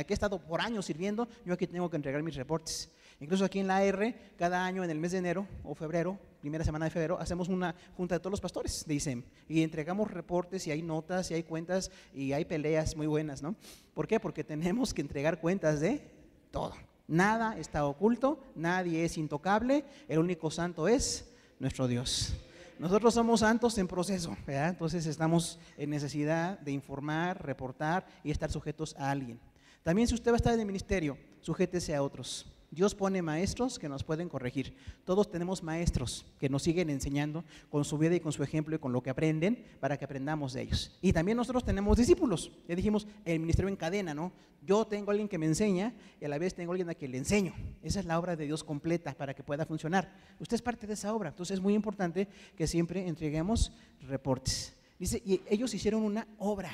que he estado por años sirviendo, yo aquí tengo que entregar mis reportes. Incluso aquí en la AR, cada año en el mes de enero o febrero, primera semana de febrero, hacemos una junta de todos los pastores de ISEM y entregamos reportes y hay notas y hay cuentas y hay peleas muy buenas, ¿no? ¿Por qué? Porque tenemos que entregar cuentas de todo. Nada está oculto, nadie es intocable, el único santo es nuestro Dios. Nosotros somos santos en proceso, ¿verdad? Entonces estamos en necesidad de informar, reportar y estar sujetos a alguien. También si usted va a estar en el ministerio, sujétese a otros. Dios pone maestros que nos pueden corregir. Todos tenemos maestros que nos siguen enseñando con su vida y con su ejemplo y con lo que aprenden para que aprendamos de ellos. Y también nosotros tenemos discípulos. Ya dijimos, el ministerio en cadena, ¿no? Yo tengo a alguien que me enseña y a la vez tengo a alguien a quien le enseño. Esa es la obra de Dios completa para que pueda funcionar. Usted es parte de esa obra. Entonces es muy importante que siempre entreguemos reportes. Dice, y ellos hicieron una obra.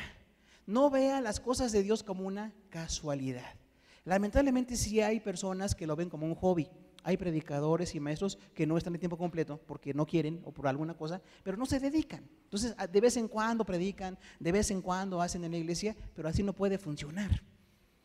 No vea las cosas de Dios como una casualidad. Lamentablemente sí hay personas que lo ven como un hobby. Hay predicadores y maestros que no están de tiempo completo porque no quieren o por alguna cosa, pero no se dedican. Entonces, de vez en cuando predican, de vez en cuando hacen en la iglesia, pero así no puede funcionar.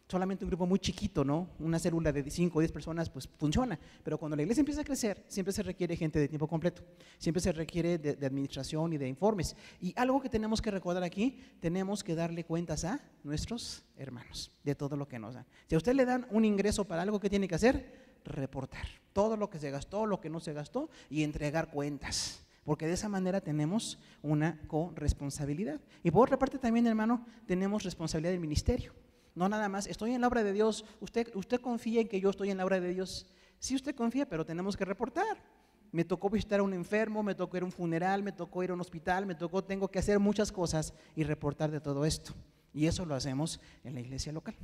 Solamente un grupo muy chiquito, ¿no? Una célula de 5 o 10 personas, pues funciona. Pero cuando la iglesia empieza a crecer, siempre se requiere gente de tiempo completo. Siempre se requiere de administración y de informes. Y algo que tenemos que recordar aquí, tenemos que darle cuentas a nuestros hermanos de todo lo que nos dan. Si a usted le dan un ingreso para algo, ¿qué tiene que hacer? Reportar todo lo que se gastó, lo que no se gastó y entregar cuentas. Porque de esa manera tenemos una corresponsabilidad. Y por otra parte también, hermano, tenemos responsabilidad del ministerio. No nada más, estoy en la obra de Dios, usted confía en que yo estoy en la obra de Dios. Sí, usted confía, pero tenemos que reportar. Me tocó visitar a un enfermo, me tocó ir a un funeral, me tocó ir a un hospital, tengo que hacer muchas cosas y reportar de todo esto. Y eso lo hacemos en la iglesia local.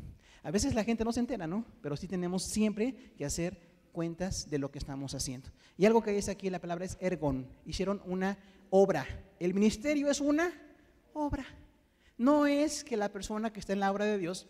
A veces la gente no se entera, ¿no? Pero sí tenemos siempre que hacer cuentas de lo que estamos haciendo. Y algo que dice aquí la palabra es ergon. Hicieron una obra. El ministerio es una obra. No es que la persona que está en la obra de Dios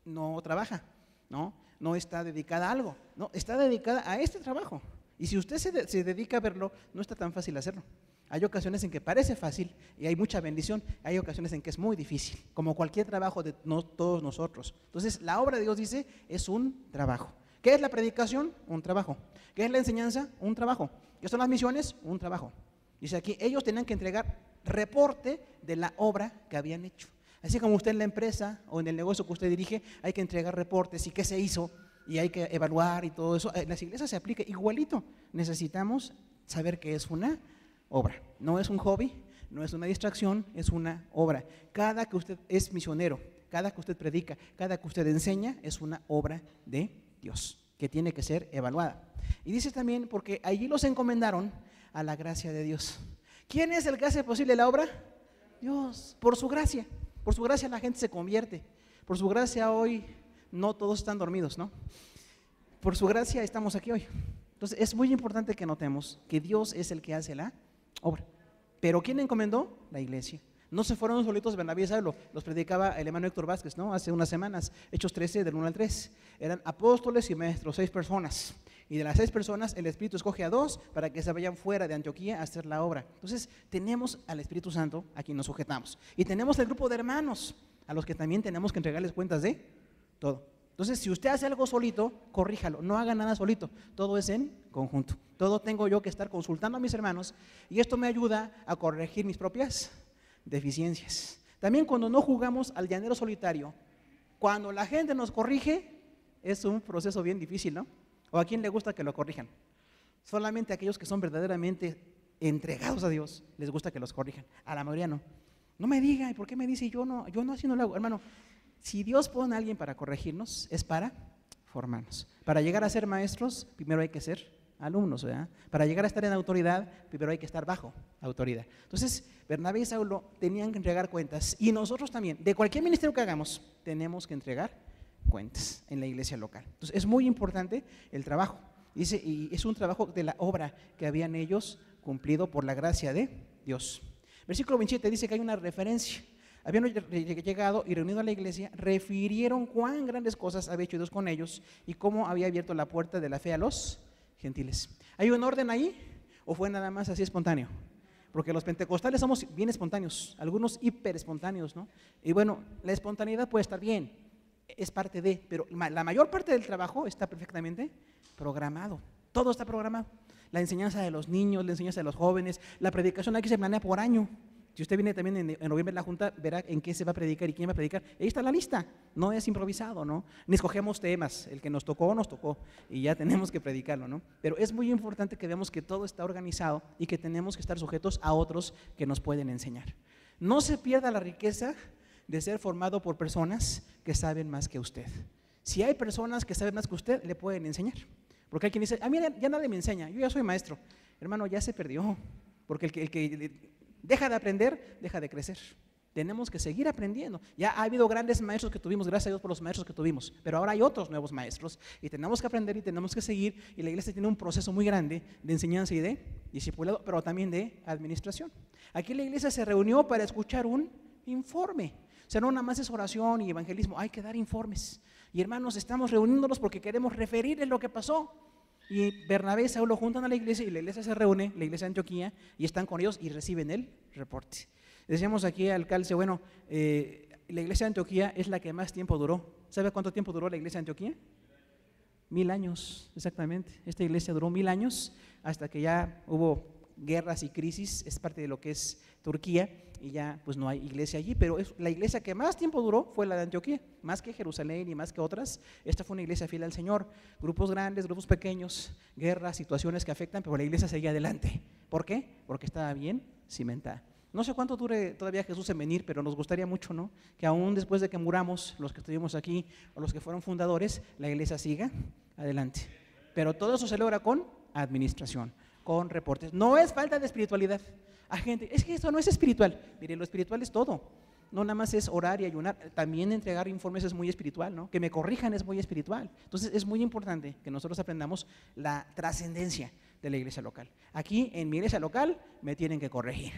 no trabaja, no está dedicada a algo, no, está dedicada a este trabajo. Y si usted se dedica a verlo, no está tan fácil hacerlo. Hay ocasiones en que parece fácil y hay mucha bendición, hay ocasiones en que es muy difícil, como cualquier trabajo de todos nosotros. Entonces, la obra de Dios, dice, es un trabajo. ¿Qué es la predicación? Un trabajo. ¿Qué es la enseñanza? Un trabajo. ¿Qué son las misiones? Un trabajo. Dice aquí, ellos tenían que entregar reporte de la obra que habían hecho. Así como usted en la empresa o en el negocio que usted dirige, hay que entregar reportes y qué se hizo y hay que evaluar y todo eso. En las iglesias se aplica igualito. Necesitamos saber que es una obra. No es un hobby, no es una distracción, es una obra. Cada que usted es misionero, cada que usted predica, cada que usted enseña, es una obra de Dios que tiene que ser evaluada. Y dice también, porque allí los encomendaron a la gracia de Dios. ¿Quién es el que hace posible la obra? Dios, por su gracia. Por su gracia la gente se convierte. Por su gracia hoy no todos están dormidos, ¿no? Por su gracia estamos aquí hoy. Entonces es muy importante que notemos que Dios es el que hace la obra. Pero ¿quién encomendó? La iglesia. No se fueron solitos Bernabé y Saulo, los predicaba el hermano Héctor Vázquez, ¿no? Hace unas semanas, Hechos 13, del 1 al 3. Eran apóstoles y maestros, 6 personas. Y de las 6 personas, el Espíritu escoge a 2 para que se vayan fuera de Antioquía a hacer la obra. Entonces, tenemos al Espíritu Santo a quien nos sujetamos. Y tenemos el grupo de hermanos, a los que también tenemos que entregarles cuentas de todo. Entonces, si usted hace algo solito, corríjalo, no haga nada solito, todo es en conjunto. Todo tengo yo que estar consultando a mis hermanos y esto me ayuda a corregir mis propias deficiencias. También cuando no jugamos al llanero solitario, cuando la gente nos corrige, es un proceso bien difícil, ¿no? ¿O a quién le gusta que lo corrijan? Solamente a aquellos que son verdaderamente entregados a Dios les gusta que los corrijan. A la mayoría no. No me diga, ¿y por qué me dice yo no así no lo hago? Hermano, si Dios pone a alguien para corregirnos, es para formarnos. Para llegar a ser maestros, primero hay que ser alumnos, ¿verdad? Para llegar a estar en autoridad, primero hay que estar bajo autoridad. Entonces, Bernabé y Saulo tenían que entregar cuentas y nosotros también, de cualquier ministerio que hagamos, tenemos que entregar cuentas en la iglesia local. Entonces, es muy importante el trabajo. Dice, y es un trabajo de la obra que habían ellos cumplido por la gracia de Dios. Versículo 27 dice que hay una referencia. Habían llegado y reunido a la iglesia, refirieron cuán grandes cosas había hecho Dios con ellos y cómo había abierto la puerta de la fe a los gentiles. ¿Hay un orden ahí o fue nada más así espontáneo? Porque los pentecostales somos bien espontáneos, algunos hiper espontáneos, ¿no? Y bueno, la espontaneidad puede estar bien, es parte de, pero la mayor parte del trabajo está perfectamente programado. Todo está programado. La enseñanza de los niños, la enseñanza de los jóvenes, la predicación aquí se planea por año. Si usted viene también en noviembre a la junta, verá en qué se va a predicar y quién va a predicar. Ahí está la lista, no es improvisado, ¿no? Ni escogemos temas, el que nos tocó y ya tenemos que predicarlo, ¿no? Pero es muy importante que veamos que todo está organizado y que tenemos que estar sujetos a otros que nos pueden enseñar. No se pierda la riqueza de ser formado por personas que saben más que usted. Si hay personas que saben más que usted, le pueden enseñar. Porque hay quien dice, mira, ya nadie me enseña, yo ya soy maestro. Hermano, ya se perdió, porque el que deja de aprender, deja de crecer. Tenemos que seguir aprendiendo. Ya ha habido grandes maestros que tuvimos, gracias a Dios por los maestros que tuvimos, pero ahora hay otros nuevos maestros y tenemos que aprender y tenemos que seguir, y la iglesia tiene un proceso muy grande de enseñanza y de discipulado, pero también de administración. Aquí la iglesia se reunió para escuchar un informe. O sea, no nada más es oración y evangelismo, hay que dar informes. Y hermanos, estamos reuniéndonos porque queremos referirles lo que pasó. Y Bernabé y Saulo juntan a la iglesia y la iglesia se reúne, la iglesia de Antioquía, y están con ellos y reciben el reporte. Decíamos aquí al calce, bueno, la iglesia de Antioquía es la que más tiempo duró. ¿Sabe cuánto tiempo duró la iglesia de Antioquía? 1000 años, exactamente. Esta iglesia duró 1000 años hasta que ya hubo guerras y crisis, es parte de lo que es Turquía, y ya pues no hay iglesia allí, pero la iglesia que más tiempo duró fue la de Antioquía, más que Jerusalén y más que otras. Esta fue una iglesia fiel al Señor, grupos grandes, grupos pequeños, guerras, situaciones que afectan, pero la iglesia seguía adelante. ¿Por qué? Porque estaba bien cimentada. No sé cuánto dure todavía Jesús en venir, pero nos gustaría mucho, ¿no?, que aún después de que muramos, los que estuvimos aquí o los que fueron fundadores, la iglesia siga adelante. Pero todo eso se logra con administración, con reportes. No es falta de espiritualidad. Hay gente, es que esto no es espiritual. Mire, lo espiritual es todo. No nada más es orar y ayunar, también entregar informes es muy espiritual, ¿no? Que me corrijan es muy espiritual. Entonces es muy importante que nosotros aprendamos la trascendencia de la iglesia local. Aquí en mi iglesia local me tienen que corregir.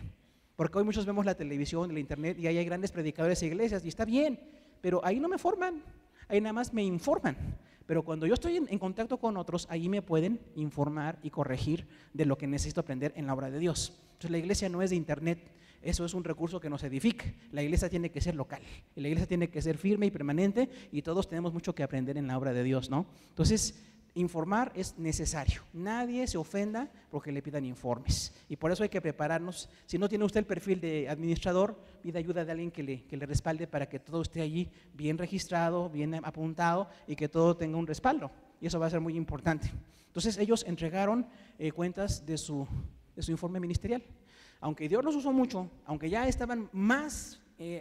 Porque hoy muchos vemos la televisión, la internet, y ahí hay grandes predicadores e iglesias, y está bien, pero ahí no me forman, ahí nada más me informan. Pero cuando yo estoy en contacto con otros, ahí me pueden informar y corregir de lo que necesito aprender en la obra de Dios. Entonces la iglesia no es de internet, eso es un recurso que nos edifica. La iglesia tiene que ser local, y la iglesia tiene que ser firme y permanente, y todos tenemos mucho que aprender en la obra de Dios, ¿no? Entonces, informar es necesario. Nadie se ofenda porque le pidan informes. Y por eso hay que prepararnos. Si no tiene usted el perfil de administrador, pida ayuda de alguien que le respalde para que todo esté allí bien registrado, bien apuntado y que todo tenga un respaldo. Y eso va a ser muy importante. Entonces ellos entregaron cuentas de su informe ministerial. Aunque Dios los usó mucho, aunque ya estaban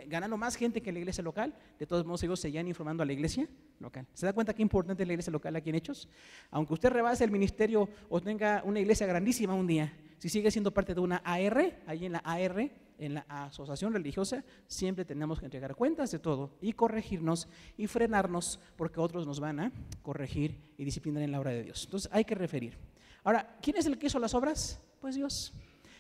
ganando más gente que en la iglesia local, de todos modos ellos seguían informando a la iglesia local. ¿Se da cuenta qué importante es la iglesia local aquí en Hechos? Aunque usted rebase el ministerio o tenga una iglesia grandísima un día, si sigue siendo parte de una AR, ahí en la AR, en la asociación religiosa, siempre tenemos que entregar cuentas de todo y corregirnos y frenarnos porque otros nos van a corregir y disciplinar en la obra de Dios. Entonces hay que referir. Ahora, ¿quién es el que hizo las obras? Pues Dios.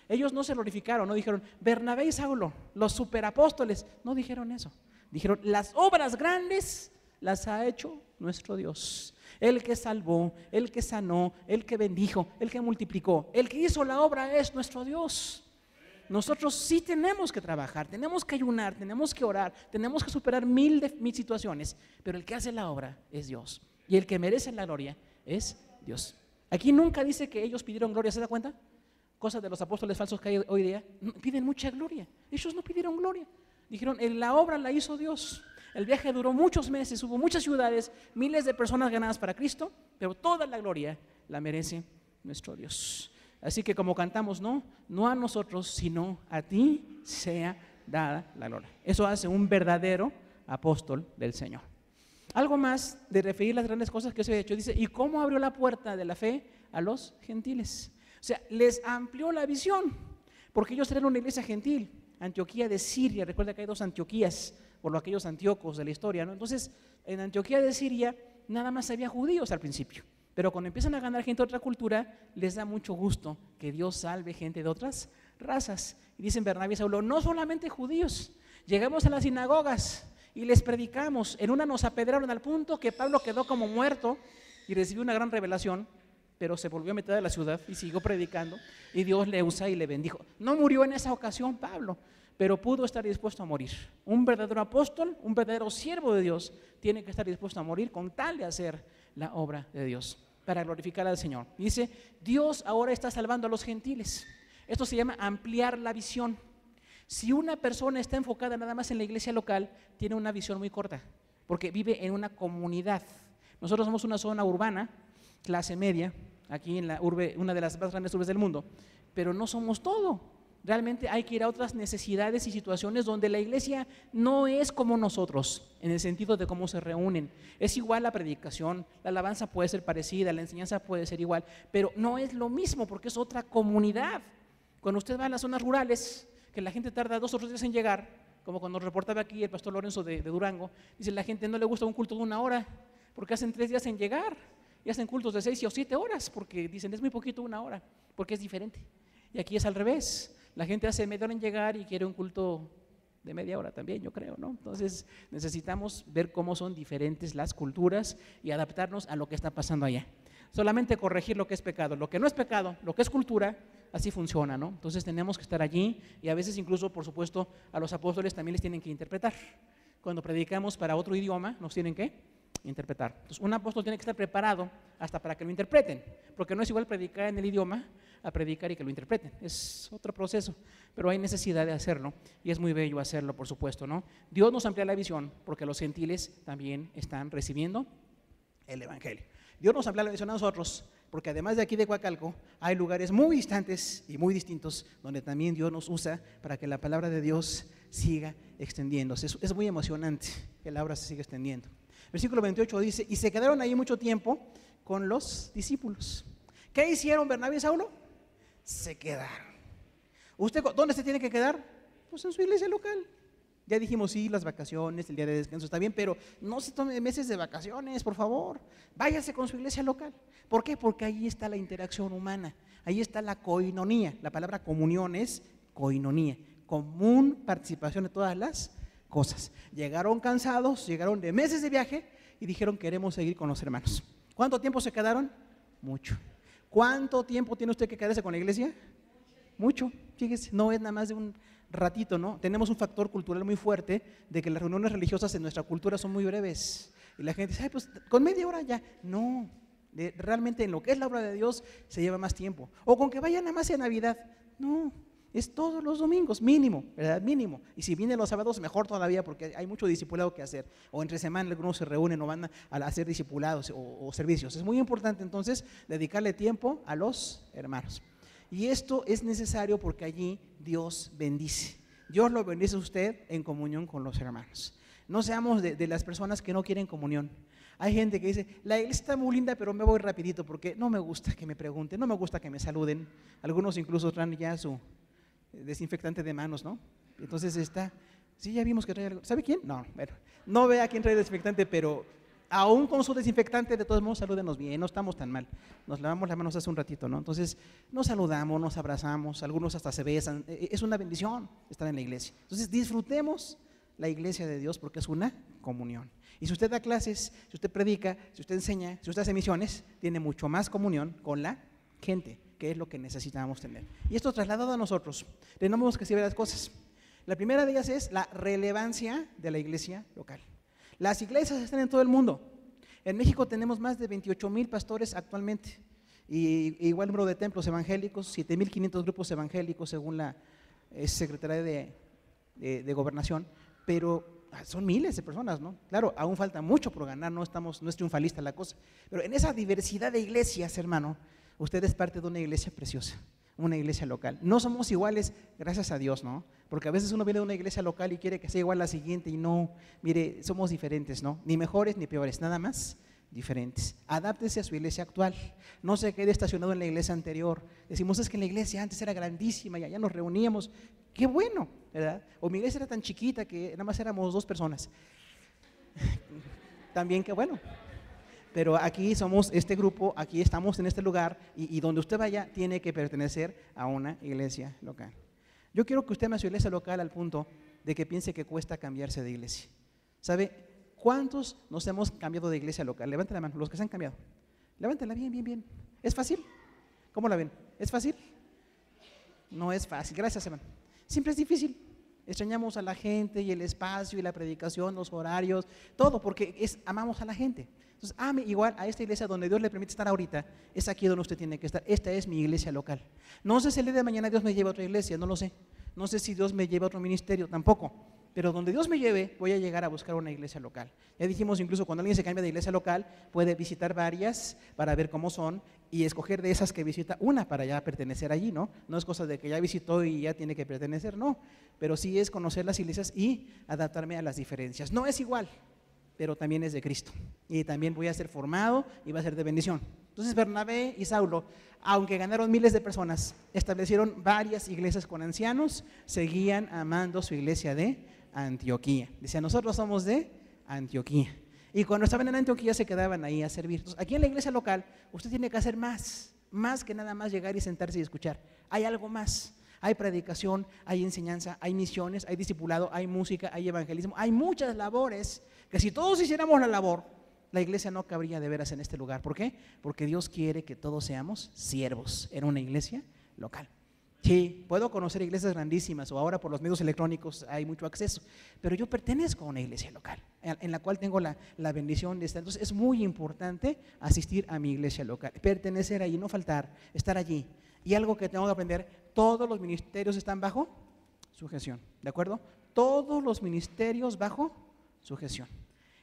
Ellos no se glorificaron, no dijeron Bernabé y Saulo, los superapóstoles, no dijeron eso. Dijeron las obras grandes las ha hecho nuestro Dios. El que salvó, el que sanó, el que bendijo, el que multiplicó, el que hizo la obra es nuestro Dios. Nosotros sí tenemos que trabajar, tenemos que ayunar, tenemos que orar, tenemos que superar mil situaciones, pero el que hace la obra es Dios. Y el que merece la gloria es Dios. Aquí nunca dice que ellos pidieron gloria, ¿se da cuenta? Cosas de los apóstoles falsos que hay hoy día, piden mucha gloria. Ellos no pidieron gloria. Dijeron, la obra la hizo Dios. El viaje duró muchos meses, hubo muchas ciudades, miles de personas ganadas para Cristo, pero toda la gloria la merece nuestro Dios. Así que como cantamos, no a nosotros, sino a ti sea dada la gloria. Eso hace un verdadero apóstol del Señor. Algo más de referir las grandes cosas que se ha hecho. Dice, ¿y cómo abrió la puerta de la fe a los gentiles? O sea, les amplió la visión, porque ellos eran una iglesia gentil. Antioquía de Siria, recuerda que hay 2 Antioquías, por lo aquellos antíocos de la historia, ¿no? Entonces, en Antioquía de Siria nada más había judíos al principio, pero cuando empiezan a ganar gente de otra cultura, les da mucho gusto que Dios salve gente de otras razas. Y dicen Bernabé y Saulo, no solamente judíos, llegamos a las sinagogas y les predicamos. En una nos apedrearon al punto que Pablo quedó como muerto y recibió una gran revelación, pero se volvió a meter a la ciudad y siguió predicando, y Dios le usa y le bendijo. No murió en esa ocasión Pablo, pero pudo estar dispuesto a morir. Un verdadero apóstol, un verdadero siervo de Dios, tiene que estar dispuesto a morir con tal de hacer la obra de Dios, para glorificar al Señor. Dice, Dios ahora está salvando a los gentiles. Esto se llama ampliar la visión. Si una persona está enfocada nada más en la iglesia local, tiene una visión muy corta, porque vive en una comunidad. Nosotros somos una zona urbana, clase media, aquí en la urbe, una de las más grandes urbes del mundo, pero no somos todo. Realmente hay que ir a otras necesidades y situaciones donde la iglesia no es como nosotros, en el sentido de cómo se reúnen. Es igual la predicación, la alabanza puede ser parecida, la enseñanza puede ser igual, pero no es lo mismo porque es otra comunidad. Cuando usted va a las zonas rurales, que la gente tarda 2 o 3 días en llegar, como cuando reportaba aquí el pastor Lorenzo de Durango, dice la gente no le gusta un culto de 1 hora, porque hacen 3 días en llegar, y hacen cultos de 6 o 7 horas, porque dicen es muy poquito 1 hora, porque es diferente. Y aquí es al revés, la gente hace media hora en llegar y quiere un culto de media hora también, yo creo, ¿no? Entonces necesitamos ver cómo son diferentes las culturas y adaptarnos a lo que está pasando allá. Solamente corregir lo que es pecado, lo que no es pecado, lo que es cultura, así funciona, ¿no? Entonces tenemos que estar allí y a veces incluso, por supuesto, a los apóstoles también les tienen que interpretar. Cuando predicamos para otro idioma, nos tienen que interpretar. Entonces un apóstol tiene que estar preparado hasta para que lo interpreten, porque no es igual predicar en el idioma a predicar y que lo interpreten, es otro proceso, pero hay necesidad de hacerlo y es muy bello hacerlo, por supuesto, ¿no? Dios nos amplía la visión porque los gentiles también están recibiendo el evangelio. Dios nos amplía la visión a nosotros porque además de aquí de Coacalco hay lugares muy distantes y muy distintos donde también Dios nos usa para que la palabra de Dios siga extendiéndose. Es muy emocionante que la obra se siga extendiendo. Versículo 28 dice, y se quedaron ahí mucho tiempo con los discípulos. ¿Qué hicieron Bernabé y Saulo? Se quedaron. ¿Usted dónde se tiene que quedar? Pues en su iglesia local. Ya dijimos, sí, las vacaciones, el día de descanso está bien, pero no se tome meses de vacaciones, por favor. Váyase con su iglesia local. ¿Por qué? Porque ahí está la interacción humana, ahí está la koinonía. La palabra comunión es koinonía, común participación de todas las cosas. Llegaron cansados, llegaron de meses de viaje y dijeron, queremos seguir con los hermanos. ¿Cuánto tiempo se quedaron? Mucho. ¿Cuánto tiempo tiene usted que quedarse con la iglesia? Mucho. Fíjese, no es nada más de un ratito, ¿no? Tenemos un factor cultural muy fuerte de que las reuniones religiosas en nuestra cultura son muy breves. Y la gente dice, ay, pues con media hora ya. No, realmente en lo que es la obra de Dios se lleva más tiempo. O con que vayan nada más en Navidad. No, es todos los domingos, mínimo, ¿verdad? Mínimo. Y si vienen los sábados, mejor todavía, porque hay mucho discipulado que hacer. O entre semana algunos se reúnen o van a hacer discipulados o servicios. Es muy importante entonces dedicarle tiempo a los hermanos. Y esto es necesario porque allí Dios bendice. Dios lo bendice a usted en comunión con los hermanos. No seamos de las personas que no quieren comunión. Hay gente que dice, la iglesia está muy linda, pero me voy rapidito porque no me gusta que me pregunten, no me gusta que me saluden. Algunos incluso traen ya su desinfectante de manos, ¿no? Entonces sí, ya vimos que trae algo. ¿Sabe quién? No, bueno, no vea quién trae el desinfectante, pero aún con su desinfectante, de todos modos, salúdenos bien, no estamos tan mal. Nos lavamos las manos hace un ratito, ¿no? Entonces, nos saludamos, nos abrazamos, algunos hasta se besan. Es una bendición estar en la iglesia. Entonces, disfrutemos la iglesia de Dios porque es una comunión. Y si usted da clases, si usted predica, si usted enseña, si usted hace misiones, tiene mucho más comunión con la gente, que es lo que necesitamos tener. Y esto trasladado a nosotros, tenemos que saber las cosas. La primera de ellas es la relevancia de la iglesia local. Las iglesias están en todo el mundo. En México tenemos más de 28,000 pastores actualmente, y igual número de templos evangélicos, 7,500 grupos evangélicos según la Secretaría de Gobernación, pero son miles de personas, ¿no? Claro, aún falta mucho por ganar, no es triunfalista la cosa, pero en esa diversidad de iglesias, hermano, usted es parte de una iglesia preciosa, una iglesia local. No somos iguales, gracias a Dios, ¿no? Porque a veces uno viene de una iglesia local y quiere que sea igual a la siguiente y no, mire, somos diferentes, ¿no? Ni mejores ni peores, nada más diferentes. Adáptese a su iglesia actual, no se quede estacionado en la iglesia anterior. Decimos, es que la iglesia antes era grandísima y allá nos reuníamos, qué bueno, ¿verdad? O mi iglesia era tan chiquita que nada más éramos 2 personas. También qué bueno. Pero aquí somos este grupo, aquí estamos en este lugar y donde usted vaya tiene que pertenecer a una iglesia local. Yo quiero que usted ame a su iglesia local al punto de que piense que cuesta cambiarse de iglesia. ¿Sabe cuántos nos hemos cambiado de iglesia local? Levanten la mano, los que se han cambiado. Levántenla bien, bien, bien. ¿Es fácil? ¿Cómo la ven? ¿Es fácil? No es fácil, gracias hermano. Siempre es difícil. Extrañamos a la gente y el espacio y la predicación, los horarios, todo, porque amamos a la gente. Entonces, ame igual a esta iglesia donde Dios le permite estar ahorita, es aquí donde usted tiene que estar. Esta es mi iglesia local. No sé si el día de mañana Dios me lleva a otra iglesia, no lo sé. No sé si Dios me lleva a otro ministerio, tampoco. Pero donde Dios me lleve, voy a llegar a buscar una iglesia local. Ya dijimos, incluso cuando alguien se cambia de iglesia local, puede visitar varias para ver cómo son y escoger de esas que visita una para ya pertenecer allí, ¿no? No es cosa de que ya visitó y ya tiene que pertenecer, no. Pero sí es conocer las iglesias y adaptarme a las diferencias. No es igual, pero también es de Cristo. Y también voy a ser formado y va a ser de bendición. Entonces Bernabé y Saulo, aunque ganaron miles de personas, establecieron varias iglesias con ancianos, seguían amando su iglesia de Antioquía. Decían, nosotros somos de Antioquía. Y cuando estaban en Antioquía se quedaban ahí a servir. Entonces, aquí en la iglesia local, usted tiene que hacer más que nada más llegar y sentarse y escuchar. Hay algo más. Hay predicación, hay enseñanza, hay misiones, hay discipulado, hay música, hay evangelismo, hay muchas labores que si todos hiciéramos la labor, la iglesia no cabría de veras en este lugar. ¿Por qué? Porque Dios quiere que todos seamos siervos en una iglesia local. Sí, puedo conocer iglesias grandísimas o ahora por los medios electrónicos hay mucho acceso, pero yo pertenezco a una iglesia local en la cual tengo la bendición de estar. Entonces es muy importante asistir a mi iglesia local, pertenecer allí, no faltar, estar allí. Y algo que tengo que aprender, todos los ministerios están bajo sujeción, ¿de acuerdo? Todos los ministerios bajo sujeción.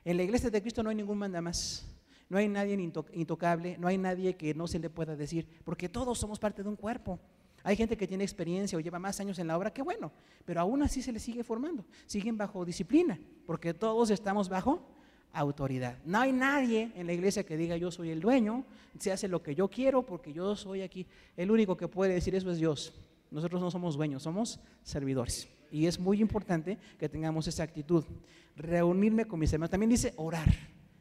En la iglesia de Cristo no hay ningún mandamás, no hay nadie intocable, no hay nadie que no se le pueda decir, porque todos somos parte de un cuerpo. Hay gente que tiene experiencia o lleva más años en la obra, qué bueno, pero aún así se les sigue formando, siguen bajo disciplina, porque todos estamos bajo autoridad. No hay nadie en la iglesia que diga yo soy el dueño, se hace lo que yo quiero porque yo soy aquí. El único que puede decir eso es Dios. Nosotros no somos dueños, somos servidores. Y es muy importante que tengamos esa actitud. Reunirme con mis hermanos. También dice orar,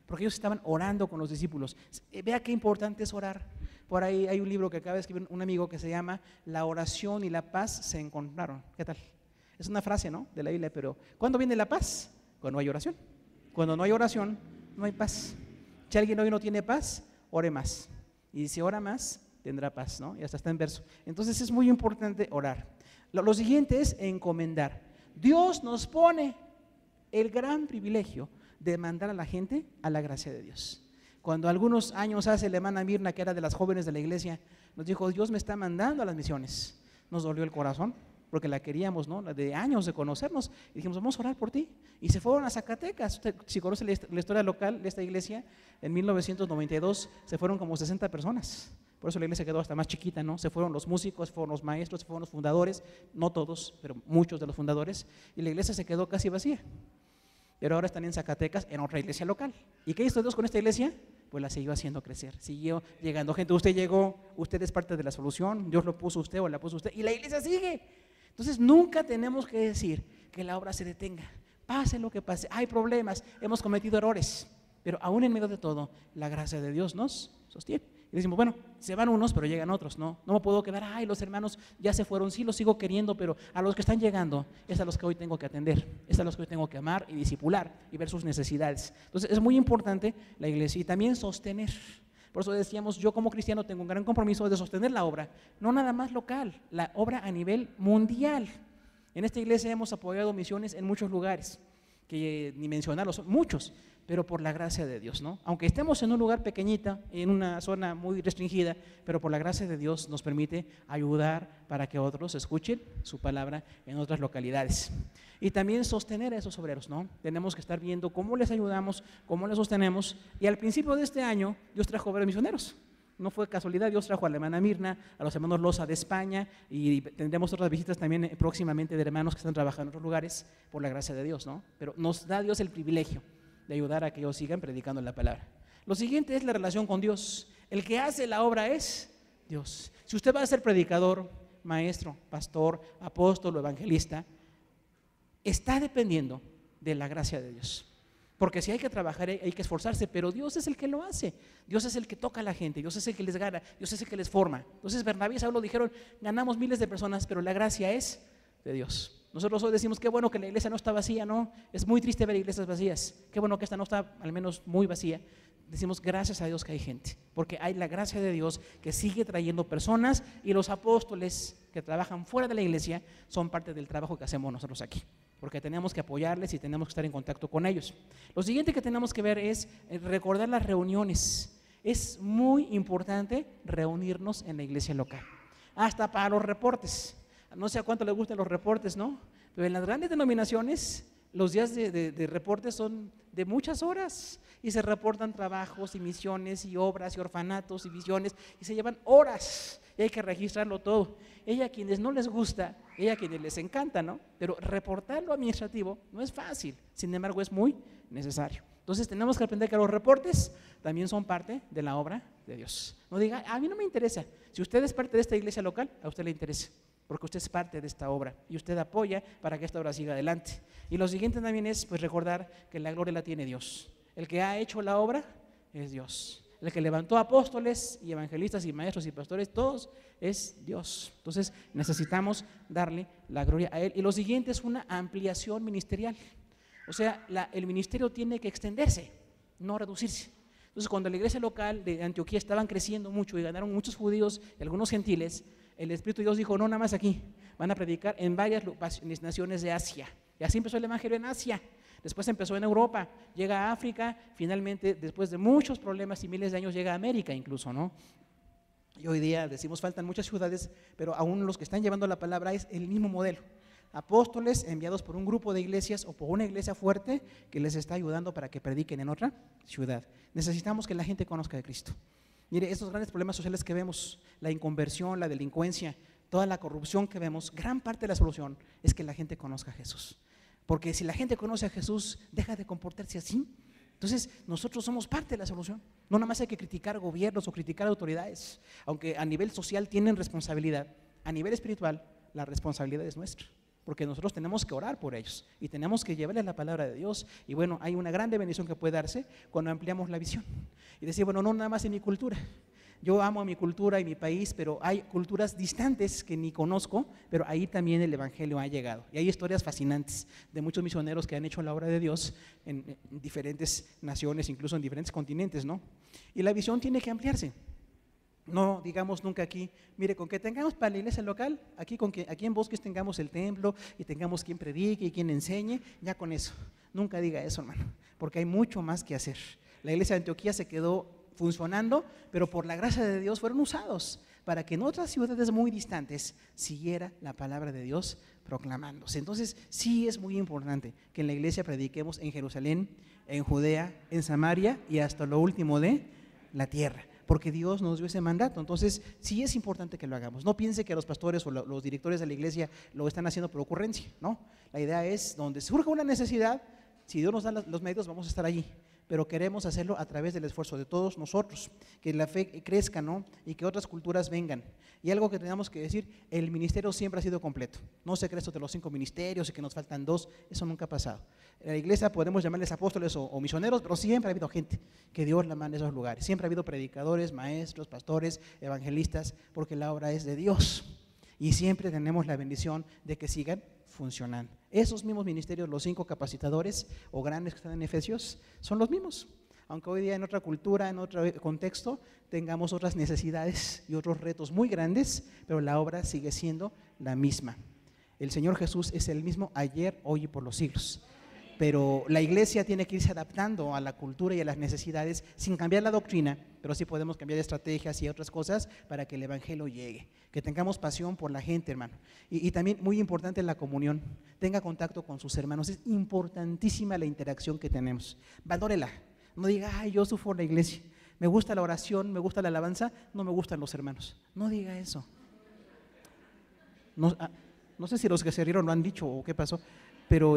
porque ellos estaban orando con los discípulos. Vea qué importante es orar. Por ahí hay un libro que acaba de escribir un amigo que se llama La oración y la paz se encontraron. ¿Qué tal? Es una frase, ¿no?, de la Biblia, pero ¿cuándo viene la paz? Cuando hay oración. Cuando no hay oración, no hay paz. Si alguien hoy no tiene paz, ore más. Y si ora más, tendrá paz, ¿no? Y hasta está en verso. Entonces es muy importante orar. Lo siguiente es encomendar. Dios nos pone el gran privilegio de mandar a la gente a la gracia de Dios. Cuando algunos años hace la hermana Mirna, que era de las jóvenes de la iglesia, nos dijo, Dios me está mandando a las misiones. Nos dolió el corazón, porque la queríamos, ¿no?, de años de conocernos, y dijimos, vamos a orar por ti. Y se fueron a Zacatecas. Usted, si conoce la historia local de esta iglesia, en 1992 se fueron como 60 personas. Por eso la iglesia quedó hasta más chiquita, ¿no? Se fueron los músicos, se fueron los maestros, se fueron los fundadores, no todos, pero muchos de los fundadores, y la iglesia se quedó casi vacía. Pero ahora están en Zacatecas, en otra iglesia local. ¿Y qué hizo Dios con esta iglesia? Pues la siguió haciendo crecer, siguió llegando gente. Usted llegó, usted es parte de la solución, Dios lo puso usted o la puso usted, y la iglesia sigue. Entonces nunca tenemos que decir que la obra se detenga, pase lo que pase, hay problemas, hemos cometido errores, pero aún en medio de todo, la gracia de Dios nos sostiene. Y decimos, bueno, se van unos, pero llegan otros, no me puedo quedar, ay, los hermanos ya se fueron, sí los sigo queriendo, pero a los que están llegando, es a los que hoy tengo que atender, es a los que hoy tengo que amar y discipular y ver sus necesidades. Entonces es muy importante la iglesia y también sostener. Por eso decíamos, yo como cristiano tengo un gran compromiso de sostener la obra, no nada más local, la obra a nivel mundial. En esta iglesia hemos apoyado misiones en muchos lugares, que ni mencionarlos, son muchos, pero por la gracia de Dios, ¿no? Aunque estemos en un lugar pequeñito, en una zona muy restringida, pero por la gracia de Dios nos permite ayudar para que otros escuchen su palabra en otras localidades. Y también sostener a esos obreros, ¿no? Tenemos que estar viendo cómo les ayudamos, cómo les sostenemos. Y al principio de este año, Dios trajo obreros misioneros. No fue casualidad, Dios trajo a la hermana Mirna, a los hermanos Loza de España, y tendremos otras visitas también próximamente de hermanos que están trabajando en otros lugares por la gracia de Dios, ¿no? Pero nos da Dios el privilegio de ayudar a que ellos sigan predicando la palabra. Lo siguiente es la relación con Dios. El que hace la obra es Dios. Si usted va a ser predicador, maestro, pastor, apóstol o evangelista, está dependiendo de la gracia de Dios. Porque si hay que trabajar, hay que esforzarse, pero Dios es el que lo hace. Dios es el que toca a la gente, Dios es el que les gana, Dios es el que les forma. Entonces Bernabé y Saulo dijeron, ganamos miles de personas, pero la gracia es de Dios. Nosotros hoy decimos, qué bueno que la iglesia no está vacía, ¿no? Es muy triste ver iglesias vacías. Qué bueno que esta no está al menos muy vacía. Decimos, gracias a Dios que hay gente, porque hay la gracia de Dios que sigue trayendo personas, y los apóstoles que trabajan fuera de la iglesia son parte del trabajo que hacemos nosotros aquí, porque tenemos que apoyarles y tenemos que estar en contacto con ellos. Lo siguiente que tenemos que ver es recordar las reuniones. Es muy importante reunirnos en la iglesia local, hasta para los reportes. No sé a cuánto les gustan los reportes, ¿no? Pero en las grandes denominaciones los días de reportes son de muchas horas, y se reportan trabajos y misiones y obras y orfanatos y visiones, y se llevan horas y hay que registrarlo todo. A quienes no les gusta, a quienes les encanta, ¿no? Pero reportar lo administrativo no es fácil, sin embargo es muy necesario. Entonces tenemos que aprender que los reportes también son parte de la obra de Dios. No diga, a mí no me interesa. Si usted es parte de esta iglesia local, a usted le interesa, porque usted es parte de esta obra y usted apoya para que esta obra siga adelante. Y lo siguiente también es, pues, recordar que la gloria la tiene Dios. El que ha hecho la obra es Dios. el que levantó apóstoles y evangelistas y maestros y pastores, todos es Dios. Entonces necesitamos darle la gloria a Él. Y lo siguiente es una ampliación ministerial. O sea, el ministerio tiene que extenderse, no reducirse. Entonces, cuando la iglesia local de Antioquía estaban creciendo mucho y ganaron muchos judíos y algunos gentiles, el Espíritu de Dios dijo, no, nada más aquí, van a predicar en varias naciones de Asia. Y así empezó el evangelio en Asia. Después empezó en Europa, llega a África, finalmente, después de muchos problemas y miles de años, llega a América incluso, ¿no? Y hoy día decimos, faltan muchas ciudades, pero aún los que están llevando la palabra es el mismo modelo. Apóstoles enviados por un grupo de iglesias o por una iglesia fuerte que les está ayudando para que prediquen en otra ciudad. Necesitamos que la gente conozca de Cristo. Mire, estos grandes problemas sociales que vemos, la inconversión, la delincuencia, toda la corrupción que vemos, gran parte de la solución es que la gente conozca a Jesús. Porque si la gente conoce a Jesús, deja de comportarse así. Entonces, nosotros somos parte de la solución. No nada más hay que criticar gobiernos o criticar autoridades, aunque a nivel social tienen responsabilidad, a nivel espiritual la responsabilidad es nuestra. Porque nosotros tenemos que orar por ellos y tenemos que llevarles la palabra de Dios. Y bueno, hay una grande bendición que puede darse cuando ampliamos la visión y decir, bueno, no nada más en mi cultura. Yo amo a mi cultura y mi país, pero hay culturas distantes que ni conozco, pero ahí también el evangelio ha llegado. Y hay historias fascinantes de muchos misioneros que han hecho la obra de Dios en diferentes naciones, incluso en diferentes continentes, ¿no? Y la visión tiene que ampliarse. No digamos nunca aquí, mire, con que tengamos para la iglesia local, aquí en Bosques tengamos el templo y tengamos quien predique y quien enseñe, ya con eso. Nunca diga eso, hermano, porque hay mucho más que hacer. La iglesia de Antioquía se quedó funcionando, pero por la gracia de Dios fueron usados para que en otras ciudades muy distantes siguiera la palabra de Dios proclamándose. Entonces sí es muy importante que en la iglesia prediquemos en Jerusalén, en Judea, en Samaria y hasta lo último de la tierra, porque Dios nos dio ese mandato. Entonces sí es importante que lo hagamos. No piense que los pastores o los directores de la iglesia lo están haciendo por ocurrencia, ¿no? La idea es, donde surja una necesidad, si Dios nos da los medios, vamos a estar allí, pero queremos hacerlo a través del esfuerzo de todos nosotros, que la fe crezca, ¿no? Y que otras culturas vengan. Y algo que tenemos que decir, el ministerio siempre ha sido completo. No se cree esto de los 5 ministerios y que nos faltan 2, eso nunca ha pasado. En la iglesia podemos llamarles apóstoles o misioneros, pero siempre ha habido gente que Dios la manda a esos lugares. Siempre ha habido predicadores, maestros, pastores, evangelistas, porque la obra es de Dios. Y siempre tenemos la bendición de que sigan funcionando. Esos mismos ministerios, los 5 capacitadores o grandes que están en Efesios, son los mismos. Aunque hoy día en otra cultura, en otro contexto, tengamos otras necesidades y otros retos muy grandes, pero la obra sigue siendo la misma. El Señor Jesús es el mismo ayer, hoy y por los siglos. Pero la iglesia tiene que irse adaptando a la cultura y a las necesidades sin cambiar la doctrina, pero sí podemos cambiar estrategias y otras cosas para que el evangelio llegue, que tengamos pasión por la gente, hermano. Y también muy importante la comunión, tenga contacto con sus hermanos, es importantísima la interacción que tenemos, valórela, no diga, ay, yo sufro la iglesia, me gusta la oración, me gusta la alabanza, no me gustan los hermanos, no diga eso. No sé si los que se rieron lo han dicho o qué pasó, pero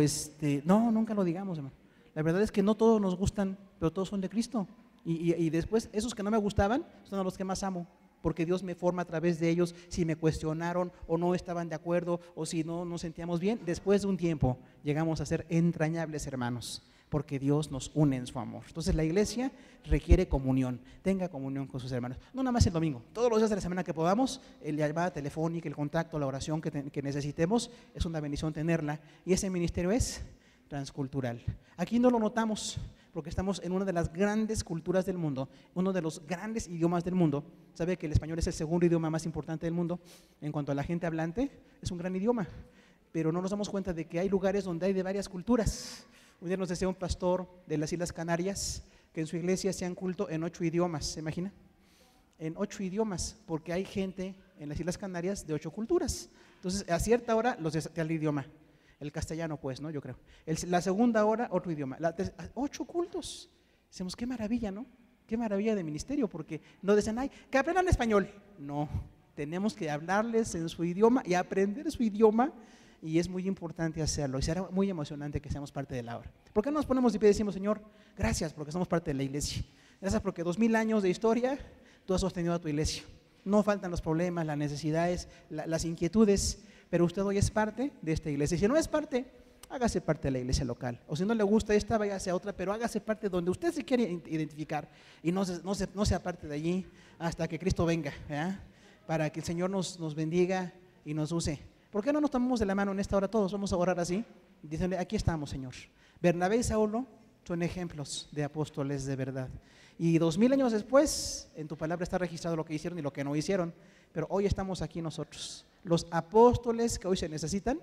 no, nunca lo digamos, hermano. La verdad es que no todos nos gustan, pero todos son de Cristo. Y después, esos que no me gustaban son a los que más amo, porque Dios me forma a través de ellos. Si me cuestionaron o no estaban de acuerdo o si no nos sentíamos bien, después de un tiempo llegamos a ser entrañables hermanos, porque Dios nos une en su amor. Entonces la iglesia requiere comunión, tenga comunión con sus hermanos, no nada más el domingo, todos los días de la semana que podamos, la llamada telefónica, el contacto, la oración que necesitemos, es una bendición tenerla, y ese ministerio es transcultural. Aquí no lo notamos porque estamos en una de las grandes culturas del mundo, uno de los grandes idiomas del mundo. Sabe que el español es el segundo idioma más importante del mundo en cuanto a la gente hablante, es un gran idioma, pero no nos damos cuenta de que hay lugares donde hay de varias culturas. Un día nos decía un pastor de las Islas Canarias que en su iglesia hacían culto en 8 idiomas, ¿se imagina? En 8 idiomas, porque hay gente en las Islas Canarias de 8 culturas. Entonces, a cierta hora los de tal idioma, el castellano pues, ¿no? Yo creo. La segunda hora, otro idioma. 8 cultos. Decimos, qué maravilla, ¿no? Qué maravilla de ministerio, porque no dicen, ay, que aprendan español. No, tenemos que hablarles en su idioma y aprender su idioma. Y es muy importante hacerlo, y será muy emocionante que seamos parte de la obra. ¿Por qué no nos ponemos de pie y decimos, Señor, gracias porque somos parte de la iglesia? Gracias porque 2000 años de historia tú has sostenido a tu iglesia. No faltan los problemas, las necesidades, las inquietudes, pero usted hoy es parte de esta iglesia. Y si no es parte, hágase parte de la iglesia local. O si no le gusta esta, váyase a otra, pero hágase parte donde usted se quiere identificar y no sea parte de allí hasta que Cristo venga, ¿verdad? Para que el Señor nos bendiga y nos use. ¿Por qué no nos tomamos de la mano en esta hora todos? Vamos a orar así, diciéndole, aquí estamos, Señor. Bernabé y Saulo son ejemplos de apóstoles de verdad. Y 2000 años después, en tu palabra está registrado lo que hicieron y lo que no hicieron. Pero hoy estamos aquí nosotros. Los apóstoles que hoy se necesitan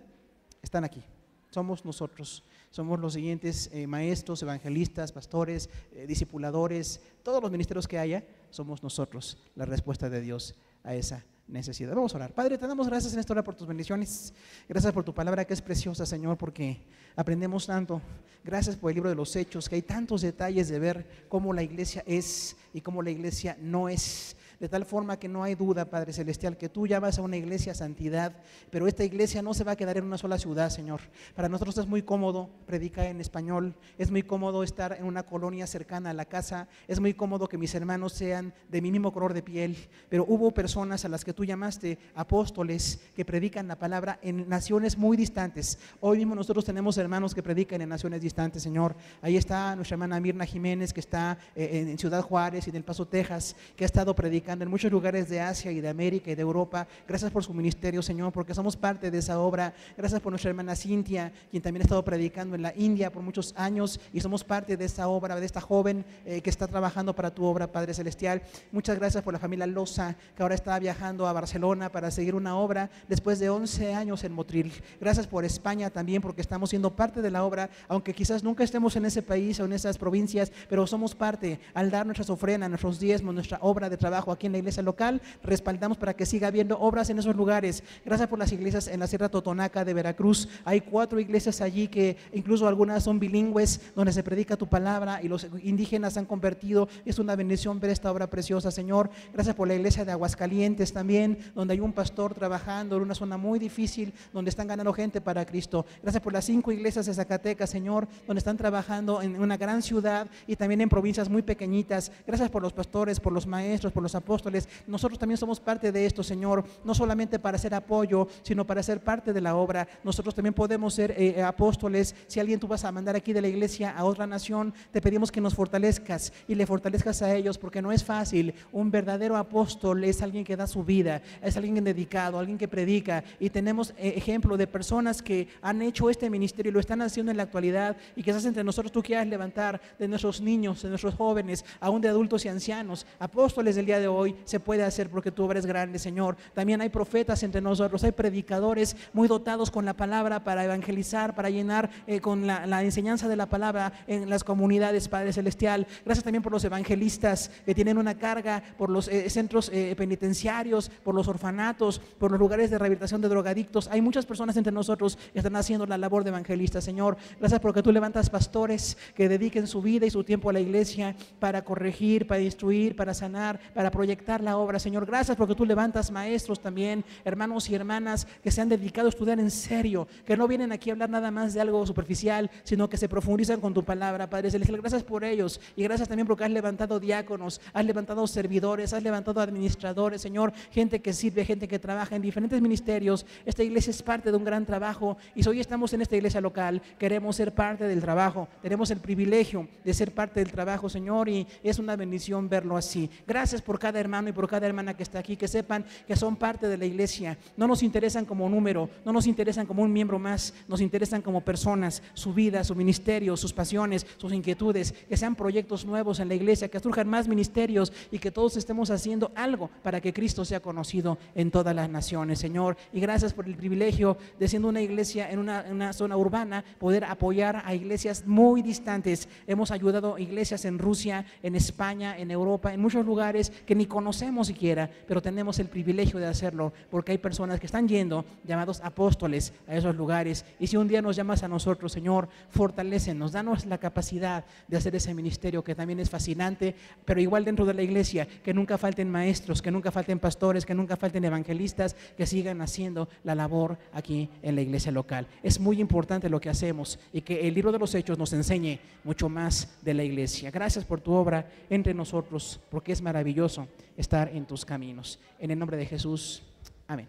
están aquí. Somos nosotros. Somos los siguientes maestros, evangelistas, pastores, discipuladores, todos los ministerios que haya, somos nosotros la respuesta de Dios a esa necesidad. Vamos a orar. Padre, te damos gracias en esta hora por tus bendiciones. Gracias por tu palabra que es preciosa, Señor, porque aprendemos tanto. Gracias por el libro de los Hechos, que hay tantos detalles de ver cómo la iglesia es y cómo la iglesia no es. De tal forma que no hay duda, Padre Celestial, que tú llamas a una iglesia a santidad, pero esta iglesia no se va a quedar en una sola ciudad, Señor. Para nosotros es muy cómodo predicar en español, es muy cómodo estar en una colonia cercana a la casa, es muy cómodo que mis hermanos sean de mi mismo color de piel, pero hubo personas a las que tú llamaste apóstoles que predican la palabra en naciones muy distantes. Hoy mismo nosotros tenemos hermanos que predican en naciones distantes, Señor. Ahí está nuestra hermana Mirna Jiménez, que está en Ciudad Juárez y en El Paso, Texas, que ha estado predicando en muchos lugares de Asia y de América y de Europa. Gracias por su ministerio, Señor, porque somos parte de esa obra. Gracias por nuestra hermana Cintia, quien también ha estado predicando en la India por muchos años y somos parte de esa obra, de esta joven que está trabajando para tu obra, Padre Celestial. Muchas gracias por la familia Loza, que ahora está viajando a Barcelona para seguir una obra después de 11 años en Motril. Gracias por España también, porque estamos siendo parte de la obra, aunque quizás nunca estemos en ese país o en esas provincias, pero somos parte al dar nuestras ofrendas, nuestros diezmos, nuestra obra de trabajo aquí en la iglesia local. Respaldamos para que siga habiendo obras en esos lugares. Gracias por las iglesias en la Sierra Totonaca de Veracruz. Hay 4 iglesias allí que incluso algunas son bilingües, donde se predica tu palabra y los indígenas han convertido. Es una bendición ver esta obra preciosa, Señor. Gracias por la iglesia de Aguascalientes también, donde hay un pastor trabajando en una zona muy difícil, donde están ganando gente para Cristo. Gracias por las 5 iglesias de Zacatecas, Señor, donde están trabajando en una gran ciudad y también en provincias muy pequeñitas. Gracias por los pastores, por los maestros, por los apóstoles. Nosotros también somos parte de esto, Señor, no solamente para hacer apoyo, sino para ser parte de la obra. Nosotros también podemos ser apóstoles. Si alguien tú vas a mandar aquí de la iglesia a otra nación, te pedimos que nos fortalezcas y le fortalezcas a ellos, porque no es fácil. Un verdadero apóstol es alguien que da su vida, es alguien dedicado, alguien que predica, y tenemos ejemplo de personas que han hecho este ministerio y lo están haciendo en la actualidad, y quizás entre nosotros tú quieras levantar de nuestros niños, de nuestros jóvenes, aún de adultos y ancianos, apóstoles del día de hoy. Se puede hacer porque tu obra es grande, Señor. También hay profetas entre nosotros, hay predicadores muy dotados con la palabra para evangelizar, para llenar con la enseñanza de la palabra en las comunidades, Padre Celestial. Gracias también por los evangelistas que tienen una carga por los centros penitenciarios, por los orfanatos, por los lugares de rehabilitación de drogadictos. Hay muchas personas entre nosotros que están haciendo la labor de evangelista, Señor. Gracias porque tú levantas pastores que dediquen su vida y su tiempo a la iglesia para corregir, para instruir, para sanar, para proyectar la obra, Señor. Gracias porque tú levantas maestros también, hermanos y hermanas que se han dedicado a estudiar en serio, que no vienen aquí a hablar nada más de algo superficial, sino que se profundizan con tu palabra, Padre Celestial. Gracias por ellos y gracias también porque has levantado diáconos, has levantado servidores, has levantado administradores, Señor, gente que sirve, gente que trabaja en diferentes ministerios. Esta iglesia es parte de un gran trabajo y si hoy estamos en esta iglesia local, queremos ser parte del trabajo, tenemos el privilegio de ser parte del trabajo, Señor, y es una bendición verlo así. Gracias por cada hermano y por cada hermana que está aquí, que sepan que son parte de la iglesia. No nos interesan como número, no nos interesan como un miembro más, nos interesan como personas, su vida, su ministerio, sus pasiones, sus inquietudes, que sean proyectos nuevos en la iglesia, que surjan más ministerios y que todos estemos haciendo algo para que Cristo sea conocido en todas las naciones, Señor. Y gracias por el privilegio de, siendo una iglesia en una zona urbana, poder apoyar a iglesias muy distantes. Hemos ayudado a iglesias en Rusia, en España, en Europa, en muchos lugares que ni conocemos siquiera, pero tenemos el privilegio de hacerlo porque hay personas que están yendo, llamados apóstoles, a esos lugares. Y si un día nos llamas a nosotros, Señor, fortalécenos, danos la capacidad de hacer ese ministerio que también es fascinante, pero igual dentro de la iglesia, que nunca falten maestros, que nunca falten pastores, que nunca falten evangelistas, que sigan haciendo la labor aquí en la iglesia local. Es muy importante lo que hacemos y que el libro de los Hechos nos enseñe mucho más de la iglesia. Gracias por tu obra entre nosotros, porque es maravilloso estar en tus caminos. En el nombre de Jesús, amén.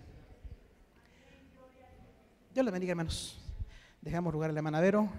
Dios les bendiga, hermanos. Dejamos lugar a la hermana Vero.